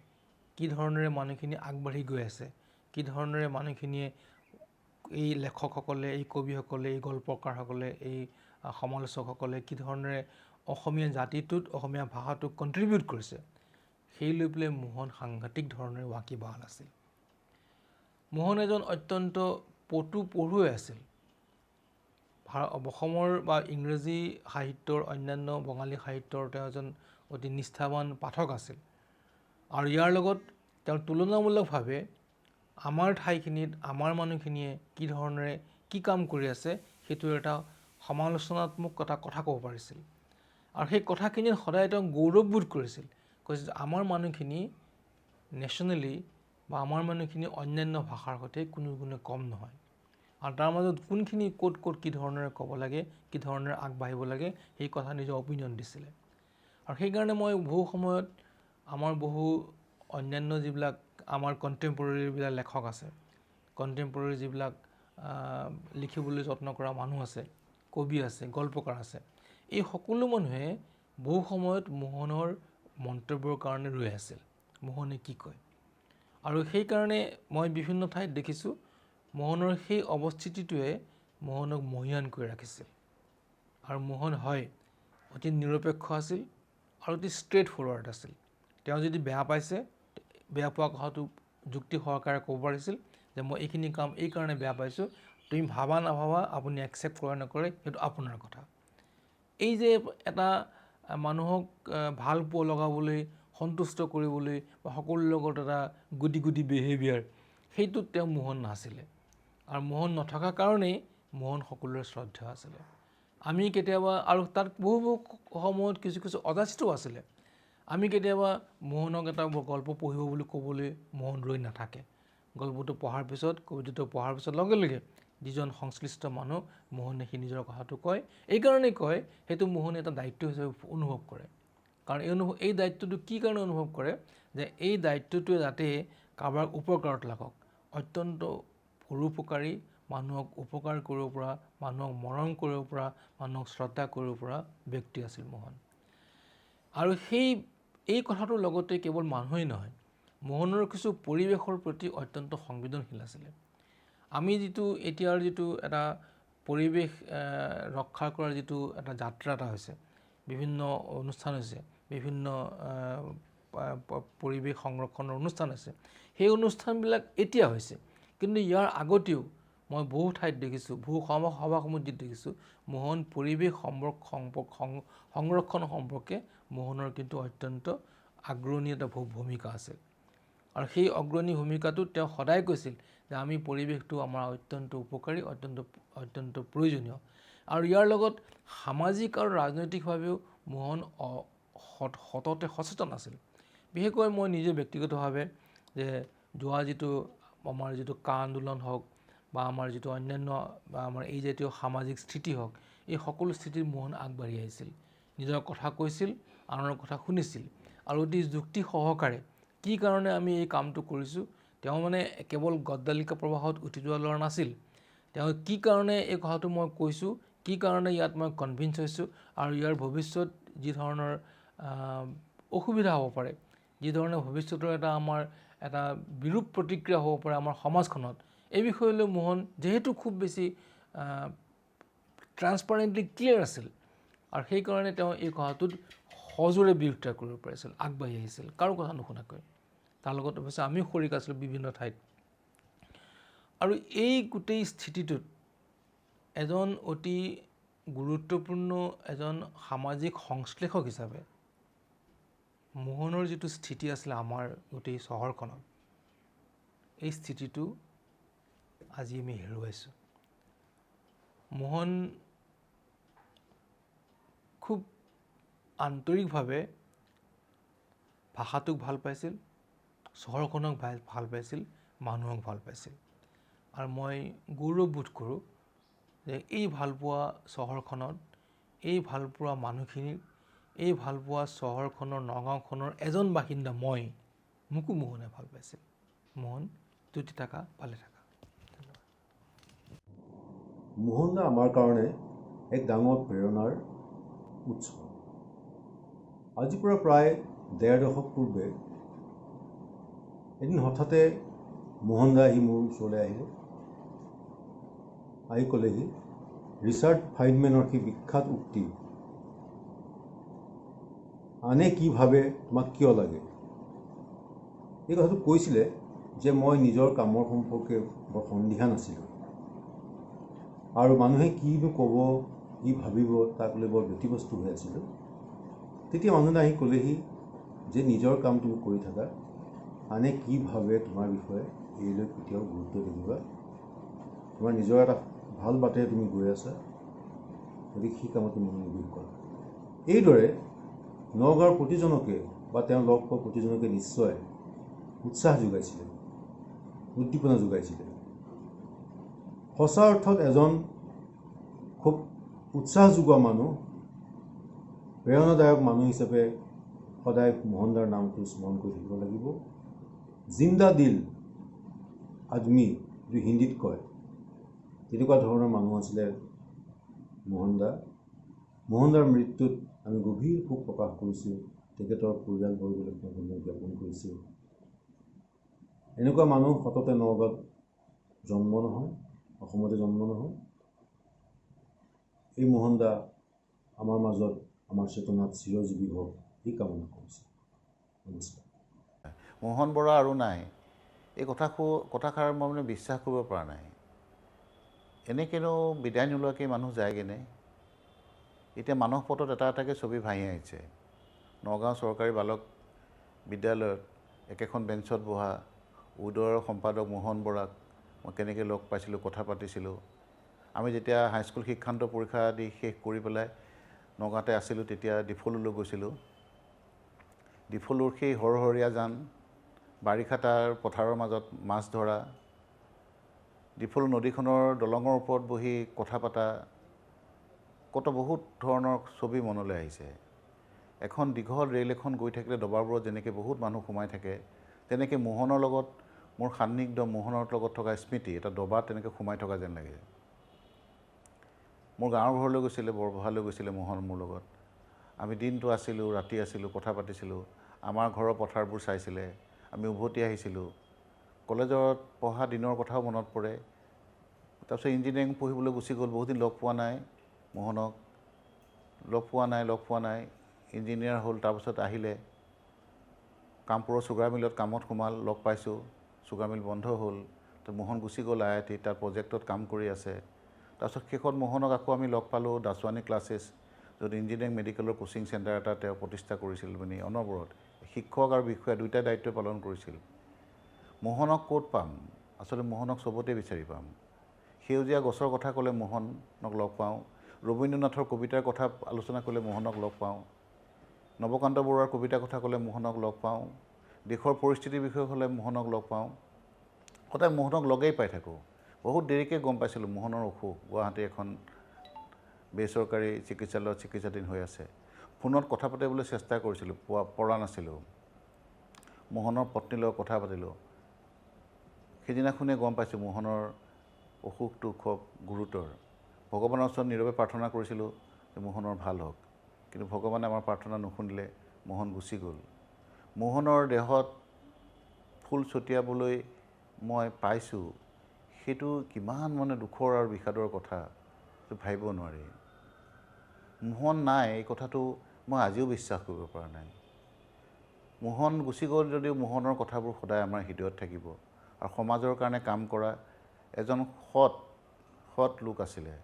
কি ধৰণেৰে মানুহখিনি আগবাঢ়ি গৈ আছে, কি ধৰণেৰে মানুহখিনিয়ে এই লেখকসকলে, এই কবিসকলে, এই গল্পকাৰসকলে, এই সমালোচকসকলে কি ধৰণেৰে অসমীয়া জাতিটোত, অসমীয়া ভাষাটোক কণ্ট্ৰিবিউট কৰিছে, সেই লৈ পেলাই মোহন সাংঘাতিক ধৰণেৰে ৱাকিবহাল আছিল। মোহন এজন অত্যন্ত পঢ়ুৱৈ আছিল। অসমৰ বা ইংৰাজী সাহিত্যৰ, অন্যান্য বঙালী সাহিত্যৰ তেওঁ এজন অতি নিষ্ঠাৱান পাঠক আছিল। আৰু ইয়াৰ লগত তেওঁ তুলনামূলকভাৱে আমাৰ ঠাইখিনিত আমাৰ মানুহখিনিয়ে কি ধৰণেৰে কি কাম কৰি আছে সেইটোৰ এটা সমালোচনাত্মক কথা ক'ব পাৰিছিল। আৰু সেই কথাখিনিত সদায় তেওঁ গৌৰৱবোধ কৰিছিল, কৈছিল যে আমাৰ মানুহখিনি নেশ্যনেলি বা আমাৰ মানুহখিনি অন্যান্য ভাষাৰ সৈতে কোনো গুণে কম নহয়। আৰু তাৰ মাজত কোনখিনি ক'ত কি ধৰণেৰে ক'ব লাগে, কি ধৰণেৰে আগবাঢ়িব লাগে, সেই কথা নিজৰ অপিনিয়ন দিছিলে। আৰু সেইকাৰণে মই বহু সময়ত আমাৰ বহু অন্যান্য যিবিলাক আমাৰ কণ্টেম্পৰেৰী যিবিলাক লেখক আছে, কণ্টেম্পৰেৰী যিবিলাক লিখিবলৈ যত্ন কৰা মানুহ আছে, কবি আছে, গল্পকাৰ আছে, এই সকলো মানুহে বহু সময়ত মোহনৰ মন্তব্যৰ কাৰণে ৰৈ আছিল, মোহনে কি কয়। আৰু সেইকাৰণে মই বিভিন্ন ঠাইত দেখিছোঁ মোহনৰ সেই অৱস্থিতিটোৱে মোহনক মহীয়ান কৰি ৰাখিছিল। আৰু মোহন হয় অতি নিৰপেক্ষ আছিল আৰু অতি ষ্ট্ৰেইট ফৰৱাৰ্ড আছিল। তেওঁ যদি বেয়া পাইছে, বেয়া পোৱা কথাটো যুক্তি সহকাৰে ক'ব পাৰিছিল যে মই এইখিনি কাম এই কাৰণে বেয়া পাইছোঁ, তুমি ভাবা নাভাবা, আপুনি একচেপ্ট কৰে নকৰে সেইটো আপোনাৰ কথা। এই যে এটা মানুহক ভাল পোৱা লগাবলৈ, সন্তুষ্ট কৰিবলৈ বা সকলোৰ লগত এটা গুডি বিহেভিয়াৰ, সেইটোত তেওঁ মোহন নাছিলে। আৰু মোহন নথকাৰ কাৰণেই মোহন সকলোৰে শ্ৰদ্ধা আছিলে। আমি কেতিয়াবা, আৰু তাত বহু সময়ত কিছু অযাচিতও আছিলে। আমি কেতিয়াবা মোহনক এটা গল্প পঢ়িব বুলি ক'বলৈ মোহন ৰৈ নাথাকে। গল্পটো পঢ়াৰ পিছত, কবিতাটো পঢ়াৰ পিছত লগে লগে যিজন সংশ্লিষ্ট মানুহ মোহনে সি নিজৰ কথাটো কয়। এইকাৰণেই কয়, সেইটো মোহনে এটা দায়িত্ব হিচাপে অনুভৱ কৰে। কাৰণ এই দায়িত্বটো কি কাৰণে অনুভৱ কৰে, যে এই দায়িত্বটোৱে যাতে কাৰোবাৰ উপকাৰত লাগক। অত্যন্ত পৰোপকাৰী, মানুহক উপকাৰ কৰিব পৰা, মানুহক মৰম কৰিব পৰা, মানুহক শ্ৰদ্ধা কৰিব পৰা ব্যক্তি আছিল মোহন। আৰু এই কথাটোৰ লগতে কেৱল মানুহেই নহয়, মোহনৰ কিছু পৰিৱেশৰ প্ৰতি অত্যন্ত সংবেদনশীল আছিলে। আমি এতিয়াৰ যিটো এটা পৰিৱেশ ৰক্ষা কৰাৰ যিটো এটা যাত্ৰা এটা হৈছে, বিভিন্ন অনুষ্ঠান হৈছে, বিভিন্ন পৰিৱেশ সংৰক্ষণৰ অনুষ্ঠান আছে, সেই অনুষ্ঠানবিলাক এতিয়া হৈছে। কিন্তু ইয়াৰ আগতেও মই বহু ঠাইত দেখিছোঁ, বহু সভা সমিতিত দেখিছোঁ, মোহন পৰিৱেশ সংৰক্ষণ সম্পৰ্কে মোহনৰ কিন্তু অত্যন্ত আগ্ৰণী এটা ভূমিকা আছিল। আৰু সেই অগ্ৰণী ভূমিকাটোত তেওঁ সদায় কৈছিল যে আমি পৰিৱেশটো আমাৰ অত্যন্ত উপকাৰী, অত্যন্ত প্ৰয়োজনীয়। আৰু ইয়াৰ লগত সামাজিক আৰু ৰাজনৈতিকভাৱেও মোহন সততে সচেতন আছিল। বিশেষকৈ মই নিজে ব্যক্তিগতভাৱে যে যোৱা আমাৰ যিটো কা আন্দোলন হওক বা আমাৰ যিটো অন্যান্য বা আমাৰ এই জাতীয় সামাজিক স্থিতি হওক, এই সকলো স্থিতিত মোহন আগবাঢ়ি আহিছিল, নিজৰ কথা কৈছিল, আনৰ কথা শুনিছিল আৰু অতি যুক্তি সহকাৰে কি কাৰণে আমি এই কামটো কৰিছোঁ, তেওঁ মানে কেৱল গদ্দালিকা প্ৰবাহত উঠি যোৱা ল'ৰা নাছিল। তেওঁ কি কাৰণে এই কথাটো মই কৈছোঁ, কি কাৰণে ইয়াত মই কনভিন্স হৈছোঁ আৰু ইয়াৰ ভৱিষ্যত যি ধৰণৰ অসুবিধা হ'ব পাৰে, যি ধৰণে ভৱিষ্যতৰ আমাৰ এটা বিৰূপ প্ৰতিক্ৰিয়া হ'ব পাৰে আমাৰ সমাজখনত, এই বিষয়লৈ মোহন যিহেতু খুব বেছি ট্ৰান্সপাৰেণ্টলি ক্লিয়াৰ আছিল। আৰু সেইকাৰণে তেওঁ এই কথাটোত সজোৰে বিৰোধিতা কৰিব পাৰিছিল, আগবাঢ়ি আহিছিল, কাৰো কথা নুশুনাকৈ। তাৰ লগত অৱশ্যে আমিও শৰিক আছিলোঁ বিভিন্ন ঠাইত। আৰু এই গোটেই স্থিতিটোত এজন অতি গুৰুত্বপূৰ্ণ এজন সামাজিক সংশ্লেষক হিচাপে মোহনৰ যিটো স্থিতি আছিলে আমাৰ গোটেই চহৰখনত, এই স্থিতিটো আজি আমি হেৰুৱাইছোঁ। মোহন খুব আন্তৰিকভাৱে ভাষাটোক ভাল পাইছিল, চহৰখনক ভাল পাইছিল, মানুহক ভাল পাইছিল। আৰু মই গৌৰৱবোধ কৰোঁ যে এই ভালপোৱা চহৰখনত, এই ভালপোৱা মানুহখিনিক, এই ভালপোৱা চহৰখনৰ নগাঁওখনৰ এজন বাসিন্দা মোকো মোহনে ভাল পাইছিল। মোহন তুতি থাকা, ভালে থাকা। মোহন দা আমাৰ কাৰণে এক ডাঙৰ প্ৰেৰণাৰ উৎস। আজিৰ পৰা প্ৰায় ১.৫ দশক পূৰ্বে এদিন হঠাতে মোহন দা আহি মোৰ ওচৰলৈ আহিলে। আহি ক'লেহি, ৰিচাৰ্ড ফাইনমেনৰ সেই বিখ্যাত উক্তি, আনে কি ভাবে তোমাক কিয় লাগে, এই কথাটো কৈছিলে যে মই নিজৰ কামৰ সম্পৰ্কে বৰ সন্দিহান আছিলোঁ আৰু মানুহে কিনো ক'ব, কি ভাবিব তাক লৈ বৰ ব্যতিব্যস্ত হৈ আছিলোঁ। তেতিয়া মানুহে আহি ক'লেহি যে নিজৰ কাম তুমি কৰি থাকা, আনে কি ভাবে তোমাৰ বিষয়ে এই লৈ কেতিয়াও গুৰুত্ব নিদিবা, তোমাৰ নিজৰ এটা ভাল বাটেৰে তুমি গৈ আছা, গতিকে সেই কামত তুমি মনোনিৱেশ কৰা। এইদৰে নগাঁৱৰ প্ৰতিজনকে বা তেওঁ লগ পোৱা প্ৰতিজনকে নিশ্চয় উৎসাহ যোগাইছিলে, উদ্দীপনা যোগাইছিলে। সঁচা অৰ্থত এজন খুব উৎসাহ যোগোৱা মানুহ, প্ৰেৰণাদায়ক মানুহ হিচাপে সদায় মোহন দাৰ নামটো স্মৰণ কৰি থাকিব লাগিব। জিন্দা দিল আদমি যিটো হিন্দীত কয়, তেনেকুৱা ধৰণৰ মানুহ আছিলে মোহন দা। মোহন দাৰ মৃত্যুত আমি গভীৰ শোক প্ৰকাশ কৰিছোঁ, তেখেতৰ পৰিয়ালবৰ্গলৈ সমবেদনা জ্ঞাপন কৰিছোঁ। এনেকুৱা মানুহ সততে নগাঁৱত জন্ম নহয়, অসমতে জন্ম নহয়। এই মোহন দা আমাৰ মাজত, আমাৰ চেতনাত চিৰজীৱী হওক, এই কামনা কৰিছোঁ। নমস্কাৰ। মোহন বৰা আৰু নাই, এই কথাষাৰ মই মানে বিশ্বাস কৰিব পৰা নাই। এনেকৈনো বিদায় নোলোৱাকৈ মানুহ যায়গৈনে। এতিয়া মানস পথত এটা এটাকৈ ছবি ভাহি আহিছে। নগাঁও চৰকাৰী বালক বিদ্যালয়ত একেখন বেঞ্চত বহা উদয়ৰ সম্পাদক মোহন বৰাক মই কেনেকৈ লগ পাইছিলোঁ, কথা পাতিছিলোঁ। আমি যেতিয়া হাইস্কুল শিক্ষান্ত পৰীক্ষা দি শেষ কৰি পেলাই নগাঁৱতে আছিলোঁ, তেতিয়া ডিফলুলৈ গৈছিলোঁ। ডিফলুৰ সেই সৰসৰীয়া জান, বাৰিষা তাৰ পথাৰৰ মাজত মাছ ধৰা, ডিফলু নদীখনৰ দলঙৰ ওপৰত বহি কথা পতা, বহুত ধৰণৰ ছবি মনলৈ আহিছে। এখন দীঘল ৰেল এখন গৈ থাকিলে ডবাবোৰত যেনেকৈ বহুত মানুহ সোমাই থাকে, তেনেকৈ মোহনৰ লগত মোৰ সান্নিধ্য, মোহনৰ লগত থকা স্মৃতি এটা ডবাত তেনেকৈ সোমাই থকা যেন লাগে। মোৰ গাঁৱৰ ঘৰলৈ গৈছিলে, বৰপথাৰলৈ গৈছিলে মোহন মোৰ লগত। আমি দিনটো আছিলোঁ, ৰাতি আছিলোঁ, কথা পাতিছিলোঁ। আমাৰ ঘৰৰ পথাৰবোৰ চাইছিলে, আমি উভতি আহিছিলোঁ। কলেজত পঢ়া দিনৰ কথাও মনত পৰে। তাৰপিছত ইঞ্জিনিয়াৰিং পঢ়িবলৈ গুচি গ'ল, বহুত দিন লগ পোৱা নাই মোহনক, লগ পোৱা নাই। ইঞ্জিনিয়াৰ হ'ল, তাৰপিছত আহিলে কামপুৰৰ চুগাৰ মিলত কামত সোমাল, লগ পাইছোঁ। চুগাৰ মিল বন্ধ হ'ল, তো মোহন গুচি গ'ল IIT, তাৰ প্ৰজেক্টত কাম কৰি আছে। তাৰপিছত শেষত মোহনক আকৌ আমি লগ পালোঁ দাসৱানী ক্লাছেছ, য'ত ইঞ্জিনিয়াৰিং মেডিকেলৰ কোচিং চেণ্টাৰ এটা তেওঁ প্ৰতিষ্ঠা কৰিছিল। মানে অনবৰত শিক্ষক আৰু বিষয়া দুয়োটাই দায়িত্ব পালন কৰিছিল। মোহনক ক'ত পাম? আচলতে মোহনক চবতে বিচাৰি পাম। সেউজীয়া গছৰ কথা ক'লে মোহনক লগ পাওঁ, ৰবীন্দ্ৰনাথৰ কবিতাৰ কথা আলোচনা কৰিলে মোহনক লগ পাওঁ, নৱকান্ত বৰুৱাৰ কবিতাৰ কথা ক'লে মোহনক লগ পাওঁ, দেশৰ পৰিস্থিতিৰ বিষয়ে হ'লে মোহনক লগ পাওঁ। সদায় মোহনক লগেই পাই থাকোঁ। বহুত দেৰিকৈ গম পাইছিলোঁ মোহনৰ অসুখ, গুৱাহাটী এখন বেচৰকাৰী চিকিৎসালয়ত চিকিৎসাধীন হৈ আছে। ফোনত কথা পাতিবলৈ চেষ্টা কৰিছিলোঁ, পৰা নাছিলোঁ। মোহনৰ পত্নীৰ লগত কথা পাতিলোঁ। সেইদিনাখনেই গম পাইছোঁ মোহনৰ অসুখটো খুব গুৰুতৰ। ভগৱানৰ ওচৰত নীৰৱে প্ৰাৰ্থনা কৰিছিলোঁ যে মোহনৰ ভাল হওক, কিন্তু ভগৱানে আমাৰ প্ৰাৰ্থনা নুশুনিলে, মোহন গুচি গ'ল। মোহনৰ দেহত ফুল ছটিয়াবলৈ মই পাইছোঁ, সেইটো কিমান মানে দুখৰ আৰু বিষাদৰ কথা, ভাবিব নোৱাৰি। মোহন নাই, এই কথাটো মই আজিও বিশ্বাস কৰিব পৰা নাই। মোহন গুচি গ'ল যদিও মোহনৰ কথাবোৰ সদায় আমাৰ হৃদয়ত থাকিব। আৰু সমাজৰ কাৰণে কাম কৰা এজন সৎ লোক আছিলে।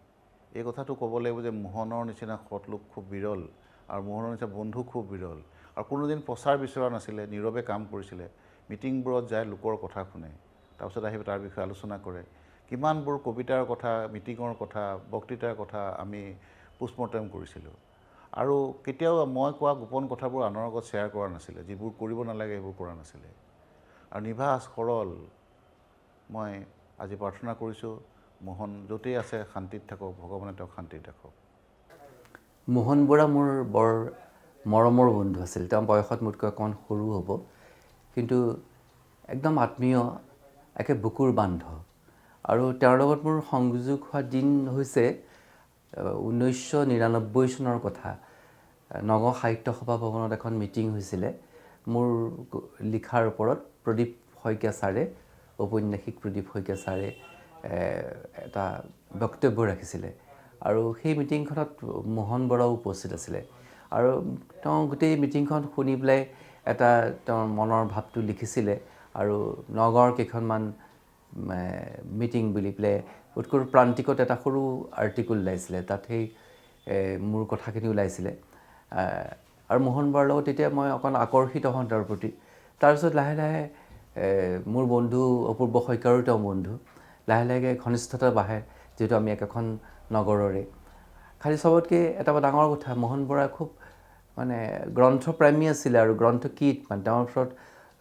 এই কথাটো ক'ব লাগিব যে মোহনৰ নিচিনা সৎ লোক খুব বিৰল, আৰু মোহনৰ নিচিনা বন্ধু খুব বিৰল। আৰু কোনোদিন প্ৰচাৰ বিচৰা নাছিলে, নীৰৱে কাম কৰিছিলে। মিটিংবোৰত যায় লোকৰ কথা শুনে, তাৰপিছত আহি তাৰ বিষয়ে আলোচনা কৰে। কিমানবোৰ কবিতাৰ কথা, মিটিঙৰ কথা, বক্তৃতাৰ কথা আমি পোষ্টমৰ্টেম কৰিছিলোঁ। আৰু কেতিয়াও মই কোৱা গোপন কথাবোৰ আনৰ আগত শ্বেয়াৰ কৰা নাছিলে, যিবোৰ কৰিব নালাগে সেইবোৰ কৰা নাছিলে। আৰু নিভাজ সৰল মই আজি প্ৰাৰ্থনা কৰিছোঁ, মোহন য'তেই আছে শান্তিত থাকক, ভগৱানে তেওঁক শান্তিত ৰাখক। মোহন বৰা মোৰ বৰ মৰমৰ বন্ধু আছিল। তেওঁ বয়সত মোতকৈ অকণমান সৰু হ'ব, কিন্তু একদম আত্মীয়, একে বুকুৰ বান্ধ। আৰু তেওঁৰ লগত মোৰ সংযোগ হোৱা দিন হৈছে 1999 চনৰ কথা। নগাঁও সাহিত্য সভা ভৱনত এখন মিটিং হৈছিলে মোৰ লিখাৰ ওপৰত। প্ৰদীপ শইকীয়া ছাৰে, ঔপন্যাসিক প্ৰদীপ শইকীয়া ছাৰে এটা বক্তব্য ৰাখিছিলে, আৰু সেই মিটিংখনত মোহন বৰাও উপস্থিত আছিলে। আৰু তেওঁ গোটেই মিটিংখন শুনি পেলাই এটা তেওঁৰ মনৰ ভাৱটো লিখিছিলে, আৰু নগাঁৱৰ কেইখনমান মিটিং বুলি পেলাই উৎকৰ্ষ প্ৰান্তিকত এটা সৰু আৰ্টিকল ওলাইছিলে, তাত সেই মোৰ কথাখিনি ওলাইছিলে। আৰু মোহন বৰাৰ লগত তেতিয়া মই অকণ আকৰ্ষিত হওঁ তেওঁৰ প্ৰতি। তাৰপিছত লাহে লাহে মোৰ বন্ধু অপূৰ্ব শইকীয়াৰো তেওঁ বন্ধু, লাহে লাহে ঘনিষ্ঠতা বাঢ়ে, যিহেতু আমি একেখন নগৰৰে। খালি চবতকৈ এটা ডাঙৰ কথা, মোহন বৰা খুব মানে গ্ৰন্থপ্ৰেমী আছিলে, আৰু গ্ৰন্থকীত মানে তেওঁৰ ওচৰত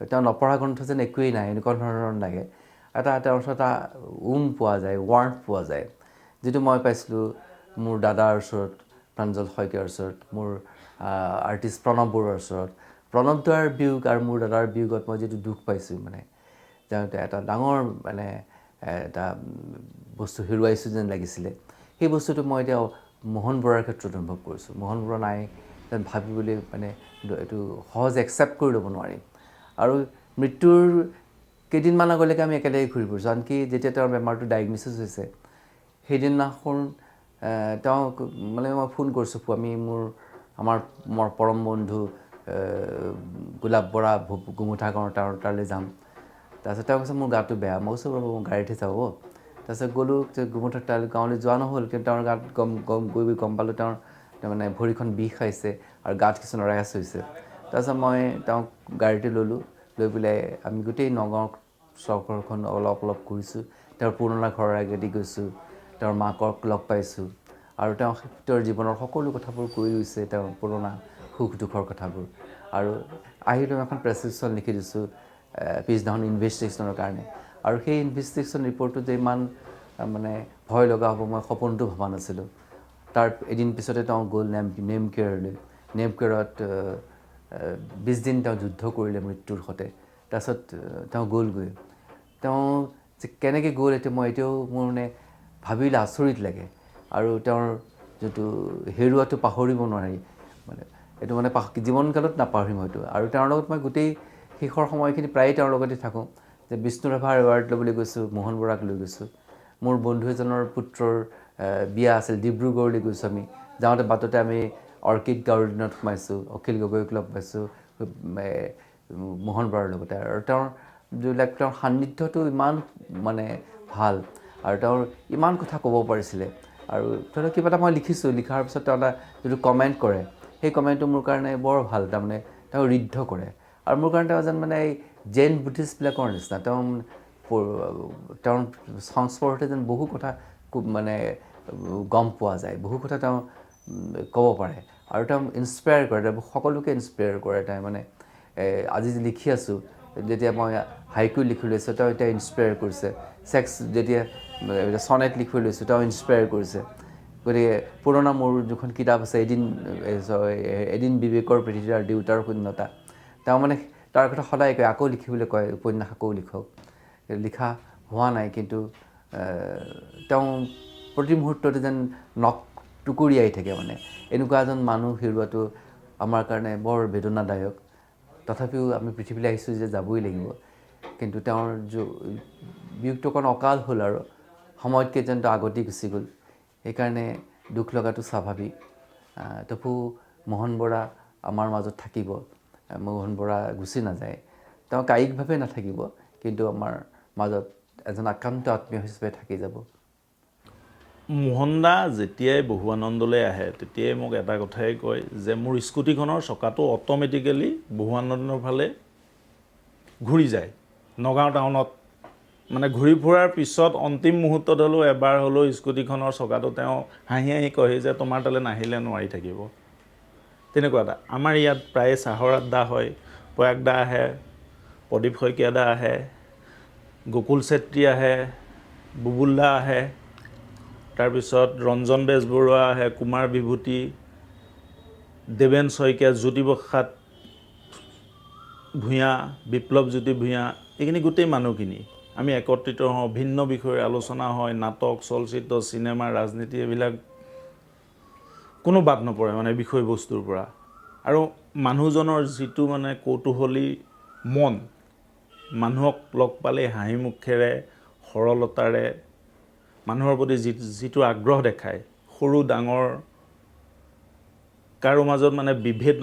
তেওঁ নপঢ়া গ্ৰন্থ যেন একোৱেই নাই, এনেকুৱা ধৰণৰ লাগে। তেওঁৰ ওচৰত এটা পোৱা যায়, ৱাৰ্মথ পোৱা যায়, যিটো মই পাইছিলোঁ মোৰ দাদাৰ ওচৰত, প্ৰাঞ্জল শইকীয়াৰ ওচৰত, মোৰ আৰ্টিষ্ট প্ৰণৱ বৰুৱাৰ ওচৰত। প্ৰণৱ দাৰ বিয়োগ আৰু মোৰ দাদাৰ বিয়োগত মই যিটো দুখ পাইছোঁ, মানে তেওঁ এটা ডাঙৰ মানে এটা বস্তু হেৰুৱাইছোঁ যেন লাগিছিলে, সেই বস্তুটো মই এতিয়া মোহন বৰাৰ ক্ষেত্ৰত অনুভৱ কৰিছোঁ। মোহন বৰা নাই যেন ভাবিবলৈ মানে এইটো সহজ একচেপ্ট কৰি ল'ব নোৱাৰি। আৰু মৃত্যুৰ কেইদিনমান আগলৈকে আমি একেলগে ঘূৰি ফুৰিছোঁ, আনকি যেতিয়া তেওঁৰ বেমাৰটো ডায়েগন'চিছ হৈছে সেইদিনাখন তেওঁক মানে মই ফোন কৰিছোঁ। আমাৰ পৰম বন্ধু গোলাপ বৰা গুমুঠা গাঁৱৰ তালৈ যাম। তাৰপিছত তেওঁ কৈছে মোৰ গাটো বেয়া। মই কৈছোঁ ৰ'ব, মোৰ গাড়ীতহে যাব। তাৰপিছত গ'লোঁ, গুমুঠা তালৈ গাঁৱলৈ যোৱা নহ'ল, কিন্তু তেওঁৰ গাত গম পালোঁ তেওঁৰ মানে ভৰিখন বিষ খাইছে আৰু গাত কিছু নৰায়স হৈছে। তাৰপিছত মই তেওঁক গাড়ীতে ল'লোঁ, লৈ পেলাই আমি গোটেই নগাঁও চহৰখন অলপ ঘূৰিছোঁ। তেওঁৰ পুৰণা ঘৰৰ আগেদি গৈছোঁ, তেওঁৰ মাকক লগ পাইছোঁ, আৰু তেওঁৰ জীৱনৰ সকলো কথাবোৰ কৈ গৈছে, তেওঁৰ পুৰণা সুখ দুখৰ কথাবোৰ। আৰু আহিলোঁ, এখন প্ৰেছক্ৰিপশ্যন লিখি দিছোঁ পিছদিনাখন ইনভেষ্টিগেশ্যনৰ কাৰণে। আৰু সেই ইনভেষ্টিগেশ্যন ৰিপৰ্টটো যে ইমান মানে ভয় লগা হ'ব মই সপোনতো ভবা নাছিলোঁ। তাৰ এদিন পিছতে তেওঁ গ'ল নেমকেয়াৰলৈ। নেমকেয়াৰত 20 দিন তেওঁ যুদ্ধ কৰিলে মৃত্যুৰ সৈতে। তাৰপিছত তেওঁ গ'লগৈ। তেওঁ যে কেনেকৈ গ'ল মই এতিয়াও মোৰ মানে ভাবিলে আচৰিত লাগে। আৰু তেওঁৰ যিটো হেৰুৱাটো পাহৰিব নোৱাৰি, মানে এইটো মানে জীৱনকালত নাপাহৰিম হয়তো। আৰু তেওঁৰ লগত মই গোটেই শেষৰ সময়খিনি প্ৰায়ে তেওঁৰ লগতে থাকোঁ। যে বিষ্ণুৰাভাৰ এৱাৰ্ড ল'বলৈ গৈছোঁ, মোহন বৰাক লৈ গৈছোঁ। মোৰ বন্ধু এজনৰ পুত্ৰৰ বিয়া আছিল, ডিব্ৰুগড়লৈ গৈছোঁ আমি। যাওঁতে বাটতে আমি অৰ্কিড গাৰ্ডেনত সোমাইছোঁ, অখিল গগৈক লগ পাইছোঁ মোহন বৰাৰ লগতে। আৰু তেওঁৰ সান্নিধ্যটো ইমান মানে ভাল, আৰু তেওঁৰ ইমান কথা ক'ব পাৰিছিলে। আৰু ধৰি লওক কিবা এটা মই লিখিছোঁ, লিখাৰ পিছত তেওঁ এটা যিটো কমেণ্ট কৰে, সেই কমেণ্টটো মোৰ কাৰণে বৰ ভাল। তাৰমানে তেওঁ ঋদ্ধ কৰে, আৰু মোৰ কাৰণে তেওঁ যেন মানে এই জেইন বুদ্ধিষ্টবিলাকৰ নিচিনা। তেওঁৰ সংস্পৰ্শতে যেন বহু কথা মানে গম পোৱা যায়, বহু কথা তেওঁ ক'ব পাৰে, আৰু তেওঁ ইনস্পায়াৰ কৰে, তেওঁ সকলোকে ইনস্পায়াৰ কৰে। তেওঁ মানে আজি লিখি আছোঁ, যেতিয়া মই হাইকু লিখি লৈছোঁ তেওঁ এতিয়া ইনস্পায়াৰ কৰিছে। যেতিয়া চনেট লিখি লৈছোঁ তেওঁ ইনস্পায়াৰ কৰিছে। গতিকে পুৰণা মোৰ যিখন কিতাপ আছে এদিন বিবেকৰ পৃথিৱীৰ দেউতাৰ শূন্যতা, তেওঁ মানে তাৰ কথা সদায় কয়, আকৌ লিখিবলৈ কয়, উপন্যাস আকৌ লিখক। লিখা হোৱা নাই, কিন্তু তেওঁ প্ৰতি মুহূৰ্ততে যেন নখ টুকুৰিয়াই থাকে। মানে এনেকুৱা এজন মানুহ হেৰুৱাটো আমাৰ কাৰণে বৰ বেদনাদায়ক। তথাপিও আমি পৃথিৱীলৈ আহিছোঁ যে যাবই লাগিব, কিন্তু তেওঁৰ বিয়োগটো অকণ অকাল হ'ল, আৰু সময়তকৈ যেন আগতেই গুচি গ'ল। সেইকাৰণে দুখ লগাটো স্বাভাৱিক। তথাপিও মোহন বৰা আমাৰ মাজত থাকিব, মোহন বৰা গুচি নাযায়। তেওঁ কায়িকভাৱে নাথাকিব, কিন্তু আমাৰ মাজত এজন আক্ৰান্ত আত্মীয় হিচাপে থাকি যাব। মোহন দা যেতিয়াই বহুৱানন্দলৈ আহে তেতিয়াই মোক এটা কথাই কয় যে মোৰ স্কুটিখনৰ চকাটো অট'মেটিকেলি বহুৱানন্দৰ ফালে ঘূৰি যায়। নগাঁও টাউনত মানে ঘূৰি ফুৰাৰ পিছত অন্তিম মুহূৰ্তত হ'লেও এবাৰ হ'লেও স্কুটিখনৰ চকাটো তেওঁ হাঁহি হাঁহি কয় যে তোমাৰ তালৈ নাহিলে নোৱাৰি থাকিব। তেনেকুৱা এটা আমাৰ ইয়াত প্ৰায়ে চাহৰ আড্ডা হয়, প্ৰয়াগ দা আহে, প্ৰদীপ শইকীয়া দা আহে, গকুল চেত্ৰী আহে, বুবুল দা আহে, তাৰপিছত ৰঞ্জন বেজবৰুৱা আহে, কুমাৰ বিভূতি, দেৱেন শইকীয়া, জ্যোতিপ্ৰসাদ ভূঞা, বিপ্লৱজ্যোতি ভূঞা, এইখিনি গোটেই মানুহখিনি আমি একত্ৰিত হওঁ, ভিন্ন বিষয়ে আলোচনা হয়, নাটক, চলচ্চিত্ৰ, চিনেমা, ৰাজনীতি এইবিলাক কোনো বাদ নপৰে মানে বিষয়বস্তুৰ পৰা। আৰু মানুহজনৰ যিটো মানে কৌতূহলী মন, মানুহক লগ পালে হাঁহি মুখেৰে সৰলতাৰে মানুহৰ প্ৰতি যিটো আগ্ৰহ দেখায়, সৰু ডাঙৰ কাৰো মাজত মানে বিভেদ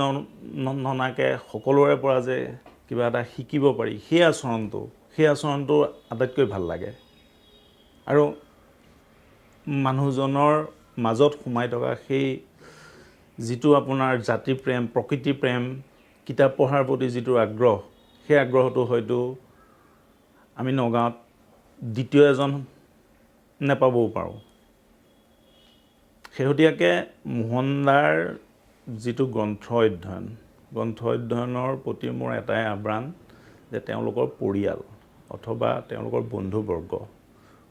ননাকে সকলোৰে পৰা যে কিবা এটা শিকিব পাৰি, সেই আচৰণটো আটাইতকৈ ভাল লাগে। আৰু মানুহজনৰ মাজত সোমাই থকা সেই যিটো আপোনাৰ জাতি প্ৰেম, প্ৰকৃতি প্ৰেম, কিতাপ পঢ়াৰ প্ৰতি যিটো আগ্ৰহ, সেই আগ্ৰহটো হয়তো আমি নগাঁৱত দ্বিতীয় এজন নেপাবও পাৰোঁ। শেহতীয়াকৈ মোহন দাৰ যিটো গ্ৰন্থ অধ্যয়নৰ প্ৰতি মোৰ এটাই আহ্বান যে তেওঁলোকৰ পৰিয়াল অথবা তেওঁলোকৰ বন্ধুবৰ্গ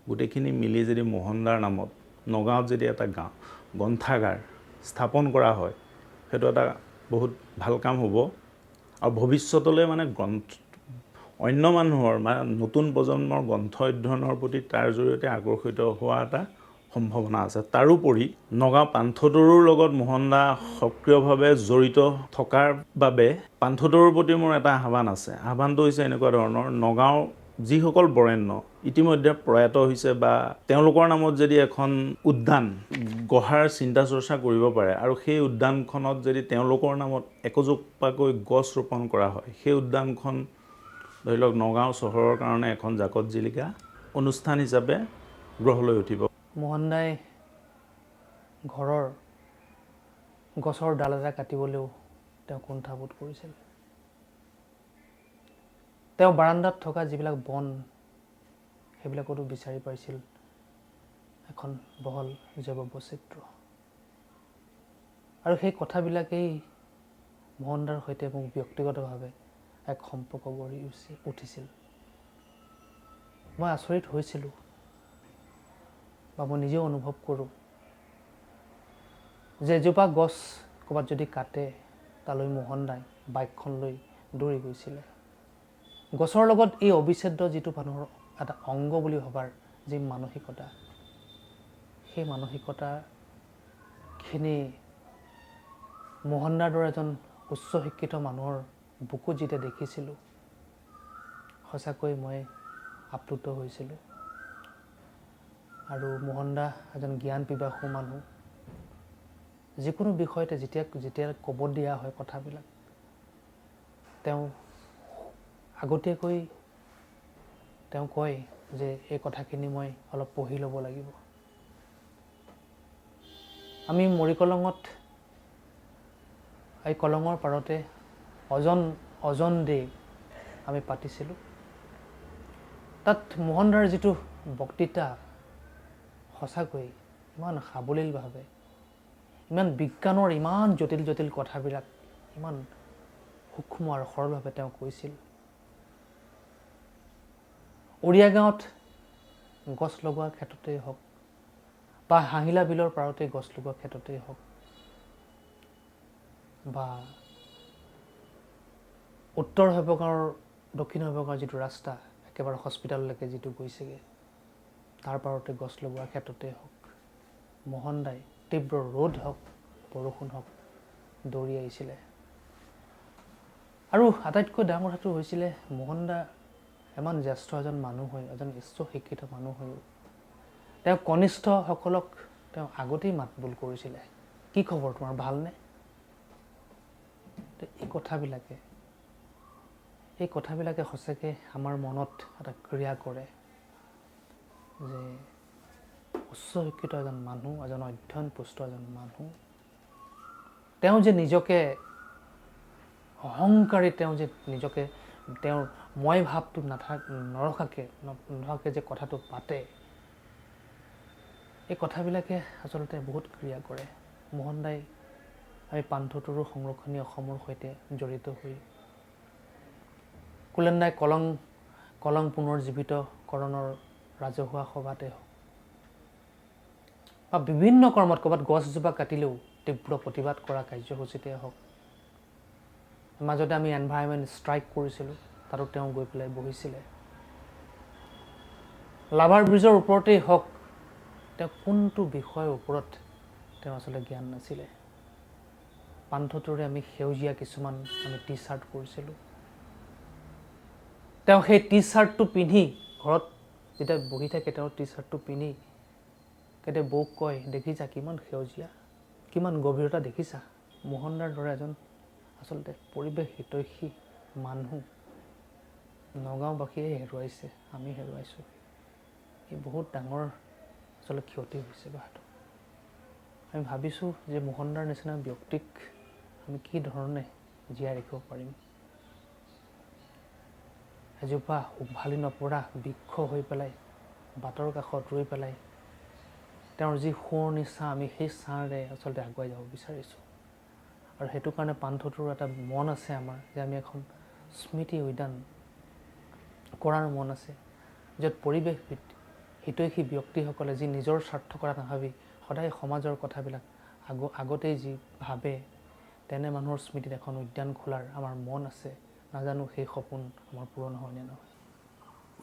গোটেইখিনি মিলি যদি মোহন দাৰ নামত নগাঁৱত যদি এটা গ্ৰন্থাগাৰ স্থাপন কৰা হয়, সেইটো এটা বহুত ভাল কাম হ'ব। আৰু ভৱিষ্যতলৈ মানে অন্য মানুহৰ মানে নতুন প্ৰজন্মৰ গ্ৰন্থ অধ্যয়নৰ প্ৰতি তাৰ জৰিয়তে আকৰ্ষিত হোৱা এটা সম্ভাৱনা আছে। তাৰোপৰি নগাঁও পান্থদৰুৰ লগত মোহন দা সক্ৰিয়ভাৱে জড়িত থকাৰ বাবে পান্থদৰুৰ প্ৰতি মোৰ এটা আহ্বান আছে। আহ্বানটো হৈছে এনেকুৱা ধৰণৰ, নগাঁও যিসকল বৰেণ্য ইতিমধ্যে প্ৰয়াত হৈছে বা তেওঁলোকৰ নামত যদি এখন উদ্যান গঢ়াৰ চিন্তা চৰ্চা কৰিব পাৰে আৰু সেই উদ্যানখনত যদি তেওঁলোকৰ নামত একোজোপাকৈ গছ ৰোপণ কৰা হয়, সেই উদ্যানখন ধৰি লওক নগাঁও চহৰৰ কাৰণে এখন জাকত জিলিকা অনুষ্ঠান হিচাপে গঢ় লৈ উঠিব। মোহন দাই ঘৰৰ গছৰ ডাল এটা কাটিবলৈও তেওঁ কুণ্ঠাবোধ কৰিছিল। তেওঁ বাৰান্দাত থকা যিবিলাক বন সেইবিলাকতো বিচাৰি পাইছিল এখন বহল জৈৱ বৈচিত্ৰ্য। আৰু সেই কথাবিলাকেই মোহন দাৰ সৈতে মোক ব্যক্তিগতভাৱে এক সম্পৰ্ক গঢ়ি উঠিছিল। মই আচৰিত হৈছিলোঁ বা মই নিজেও অনুভৱ কৰোঁ যে এজোপা গছ ক'ৰবাত যদি কাটে তালৈ মোহন দাই বাইকখন লৈ দৌৰি গৈছিলে। গছৰ লগত এই অবিচ্ছেদ্য যিটো মানুহৰ এটা অংগ বুলি ভবাৰ যি মানসিকতা, সেই মানসিকতাখিনি মোহন দাৰ দৰে এজন উচ্চ শিক্ষিত মানুহৰ বুকুত যেতিয়া দেখিছিলোঁ, সঁচাকৈ মই আপ্লুত হৈছিলোঁ। আৰু মোহন দা এজন জ্ঞান পিপাসু মানুহ। যিকোনো বিষয়তে যেতিয়া ক'ব দিয়া হয় কথাবিলাক, তেওঁ আগতীয়াকৈ তেওঁ কয় যে এই কথাখিনি মই অলপ পঢ়ি ল'ব লাগিব। আমি মৰিকলঙত এই কলঙৰ পাৰতে অজন দে আমি পাতিছিলোঁ। তাত মোহন দাৰ যিটো বক্তৃতা সঁচাকৈ ইমান সাৱলীলভাৱে, ইমান বিজ্ঞানৰ ইমান জটিল জটিল কথাবিলাক ইমান সূক্ষ্ম আৰু সৰলভাৱে তেওঁ কৈছিল। উৰিয়া গাঁৱত গছ লগোৱাৰ ক্ষেত্ৰতেই হওক বা হাঁহিলা বিলৰ পাৰতে গছ লগোৱাৰ ক্ষেত্ৰতেই হওক বা উত্তৰ শৈবগাঁৱৰ দক্ষিণ শৈবগাঁৱৰ যিটো ৰাস্তা একেবাৰে হস্পিটাললৈকে যিটো গৈছেগৈ, তাৰ পাৰতে গছ লগোৱাৰ ক্ষেত্ৰতেই হওক, মোহন দাই তীব্ৰ ৰ'দ হওক বৰষুণ হওক দৌৰি আহিছিলে। আৰু আটাইতকৈ ডাঙৰ কথাটো হৈছিলে মোহন দা ইমান জ্যেষ্ঠ এজন মানুহ হৈ, এজন উচ্চ শিক্ষিত মানুহ হৈও তেওঁ কনিষ্ঠসকলক তেওঁ আগতেই মাতবোল কৰিছিলে, কি খবৰ তোমাৰ, ভালনে? এই কথাবিলাকে সঁচাকৈ আমাৰ মনত এটা ক্ৰিয়া কৰে যে উচ্চ শিক্ষিত এজন মানুহ, এজন অধ্যয়নপুষ্ট এজন মানুহ, তেওঁ যে নিজকে অহংকাৰী, তেওঁ যে নিজকে তেওঁৰ মই ভাৱটো নৰখাকে যে কথাটো পাতে, এই কথাবিলাকে আচলতে বহুত ক্ৰিয়া কৰে। মোহন দাই আমি পান্থটোৰো সংৰক্ষণী অসমৰ সৈতে জড়িত হৈ, কুলেন দাই কলং পুনৰ্জীৱিতকৰণৰ ৰাজহুৱা সভাতে হওক বা বিভিন্ন কৰ্মত ক'ৰবাত গছজোপা কাটিলেও তীব্ৰ প্ৰতিবাদ কৰা কাৰ্যসূচীতে হওক, মাজতে আমি এনভাইৰনমেণ্ট ষ্ট্ৰাইক কৰিছিলোঁ, তাতো তেওঁ গৈ পেলাই বহিছিলে। লাভাৰ ব্ৰিজৰ ওপৰতেই হওক, তেওঁ কোনটো বিষয়ৰ ওপৰত তেওঁ আচলতে জ্ঞান নাছিলে। পান্থটোৰে আমি সেউজীয়া কিছুমান আমি টি চাৰ্ট কৰিছিলোঁ। তেওঁ সেই টি চাৰ্টটো পিন্ধি ঘৰত যেতিয়া বহি থাকে, তেওঁ টি চাৰ্টটো পিন্ধি কেতিয়া বৌক কয়, দেখিছা কিমান সেউজীয়া, কিমান গভীৰতা দেখিছা। মোহনদাৰ দৰে এজন আচলতে পৰিৱেশ হিতৈষী মানুহ নগাঁওবাসীয়ে হেৰুৱাইছে, আমি হেৰুৱাইছোঁ। এই বহুত ডাঙৰ আচলতে ক্ষতি হৈছে কথাটো। আমি ভাবিছোঁ যে মোহনদাৰ নিচিনা ব্যক্তিক আমি কি ধৰণে জীয়াই ৰাখিব পাৰিম। এজোপা উভালি নপৰা বৃক্ষ হৈ পেলাই বাটৰ কাষত ৰুই পেলাই তেওঁৰ যি শুৱনি ছাঁ, আমি সেই ছাঁৰে আচলতে আগুৱাই যাব বিচাৰিছোঁ। আৰু সেইটো কাৰণে পান্থটোৰ এটা মন আছে আমাৰ, যে আমি এখন স্মৃতি উদ্যান কৰাৰ মন আছে, য'ত পৰিৱেশ হিতৈষী ব্যক্তিসকলে যি নিজৰ স্বাৰ্থ কৰা নাভাবি সদায় সমাজৰ কথাবিলাক আগতেই যি ভাবে, তেনে মানুহৰ স্মৃতিত এখন উদ্যান খোলাৰ আমাৰ মন আছে। নাজানো সেই সপোন আমাৰ পূৰণ হয় নে নহয়।